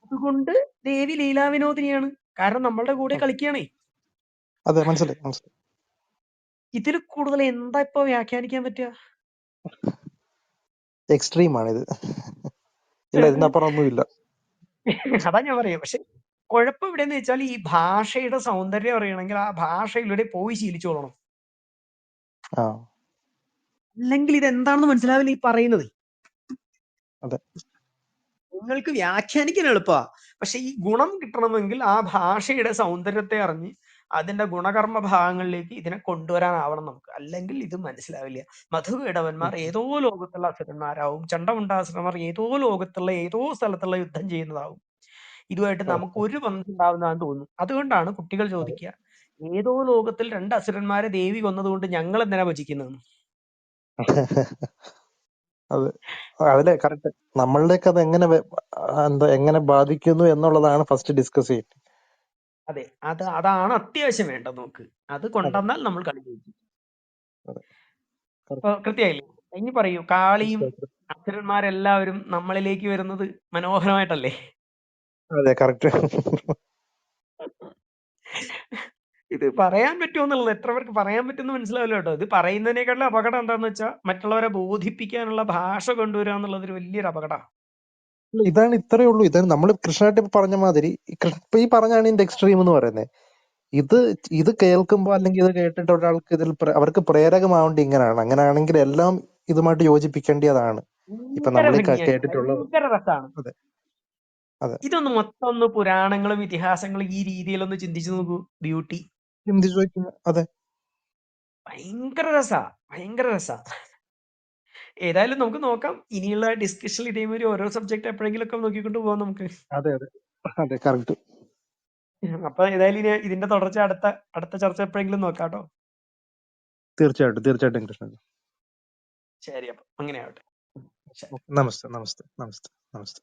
അതുകൊണ്ട് ദേവി ലീലാവിനോദിനിയാണ്. കാരണം നമ്മളുടെ കൂടെ അതെ, കളിക്കുകയാണേ. അതെ, മനസ്സിലായി, മനസ്സിലായി. ഇതിൽ കൂടുതൽ എന്താ ഇപ്പൊ വ്യാഖ്യാനിക്കാൻ പറ്റുക? എക്സ്ട്രീം ആണ് ഇത്. ഇല്ല, ഇതിനപ്പുറം ഒന്നുമില്ല. അതാ ഞാൻ പറയാം. പക്ഷെ കുഴപ്പം എവിടെയെന്ന് വെച്ചാൽ, ഈ ഭാഷയുടെ സൗന്ദര്യം അറിയണമെങ്കിൽ ആ ഭാഷയിലൂടെ പോയി ശീലിച്ചോളണം. ആ, അല്ലെങ്കിൽ ഇത് എന്താണെന്ന് മനസ്സിലാവില്ല ഈ പറയുന്നത്. അതെ, നിങ്ങൾക്ക് വ്യാഖ്യാനിക്കാൻ എളുപ്പമാ, പക്ഷെ ഈ ഗുണം കിട്ടണമെങ്കിൽ ആ ഭാഷയുടെ സൗന്ദര്യത്തെ അറിഞ്ഞ് അതിന്റെ ഗുണകർമ്മ ഭാഗങ്ങളിലേക്ക് ഇതിനെ കൊണ്ടുവരാനാവണം നമുക്ക്. അല്ലെങ്കിൽ ഇത് മനസ്സിലാവില്ല. മധുകേടവന്മാർ ഏതോ ലോകത്തുള്ള അസുരന്മാരാവും, ചണ്ടമുണ്ടാസുരന്മാർ ഏതോ ലോകത്തുള്ള ഏതോ സ്ഥലത്തുള്ള യുദ്ധം ചെയ്യുന്നതാവും. ഇതുമായിട്ട് നമുക്ക് ഒരു ബന്ധം ഉണ്ടാവുന്നതാന്ന് തോന്നുന്നു. അതുകൊണ്ടാണ് കുട്ടികൾ അതെ. ചോദിക്കുക, ഏതോ ലോകത്തിൽ 2 അസുരന്മാരെ ദേവി കൊന്നതുകൊണ്ട് ഞങ്ങൾ എന്തിനാ ഭജിക്കുന്നത്? അതെ, അതിലെ കറക്റ്റ്. നമ്മളിലേക്ക് അത് എങ്ങനെ എങ്ങനെ ബാധിക്കുന്നു എന്നുള്ളതാണ് ഫസ്റ്റ് ഡിസ്കസ് ചെയ്യുന്നത്. അതെ, അതാണ് അത്യാവശ്യം വേണ്ടത് നമുക്ക്. അത് അതെ, കൊണ്ടുവന്നാൽ നമ്മൾ കളി ജയിക്കും. അതെ, ഇപ്പൊ കറക്റ്റ്. കൃത്യമായില്ലേ? ഇനി പറയൂ, കാളിയും അസുരന്മാരെല്ലാവരും നമ്മളിലേക്ക് വരുന്നത് മനോഹരമായിട്ടല്ലേ? അതെ, കറക്റ്റ്. ഇത് പറയാൻ പറ്റുമോ എന്നുള്ളത് എത്ര പേർക്ക് പറയാൻ പറ്റുമെന്ന് മനസ്സിലാവില്ല കേട്ടോ. ഇത് പറയുന്നതിനേക്കാളും അപകടം എന്താന്ന് വെച്ചാൽ, മറ്റുള്ളവരെ ബോധിപ്പിക്കാനുള്ള ഭാഷ കൊണ്ടുവരിക എന്നുള്ളത് ഒരു വലിയൊരു അപകടമാണ്. ഇതാണ്, ഇത്രയേ ഉള്ളൂ. ഇതാണ് നമ്മൾ കൃഷ്ണനായിട്ട് ഇപ്പൊ പറഞ്ഞ മാതിരി ഇപ്പൊ ഈ പറഞ്ഞാണ് ഇതിന്റെ എക്സ്ട്രീം എന്ന് പറയുന്നത്. ഇത് ഇത് കേൾക്കുമ്പോ അല്ലെങ്കിൽ ഇത് കേട്ടിട്ട് ഒരാൾക്ക് അവർക്ക് പ്രേരകമാവേണ്ടി ഇങ്ങനെയാണ്. അങ്ങനെയാണെങ്കിൽ എല്ലാം ഇതുമായിട്ട് യോജിപ്പിക്കേണ്ടതാണ്. ഇപ്പൊ ഭയങ്കര നമ്മൾ ഭംഗിയായി, കേട്ടിട്ടുള്ളത്. ഭയങ്കര രസമാണ്. അതെ, അതെ. ഇതൊന്ന് മൊത്തം ഒന്ന് പുരാണങ്ങളും ഇതിഹാസങ്ങളും ഈ രീതിയിലൊന്ന് ചിന്തിച്ചു നോക്കൂ. ബ്യൂട്ടി ചിന്തിച്ചു നോക്കിയ അതെ, ഭയങ്കര രസാ, ഭയങ്കര രസാ. ഏതായാലും നമുക്ക് നോക്കാം. ഇനിയുള്ള ഡിസ്കഷനിൽ ഇതേമാതിരി ഓരോ സബ്ജക്ട് എപ്പോഴെങ്കിലും ഒക്കെ നോക്കിക്കൊണ്ട് പോവാം നമുക്ക്. അതെ, അതെ, അതെ, കറക്റ്റ്. അപ്പൊ ഏതായാലും ഇനി ഇതിന്റെ തുടർച്ച അടുത്ത ചർച്ച എപ്പോഴെങ്കിലും നോക്കാം കേട്ടോ. തീർച്ചയായിട്ടും, തീർച്ചയായിട്ടും കൃഷ്ണൻ. ശരി, അപ്പൊ അങ്ങനെ ആവട്ടെ. ശരി. നമസ്തേ, നമസ്തേ, നമസ്തേ, നമസ്തേ.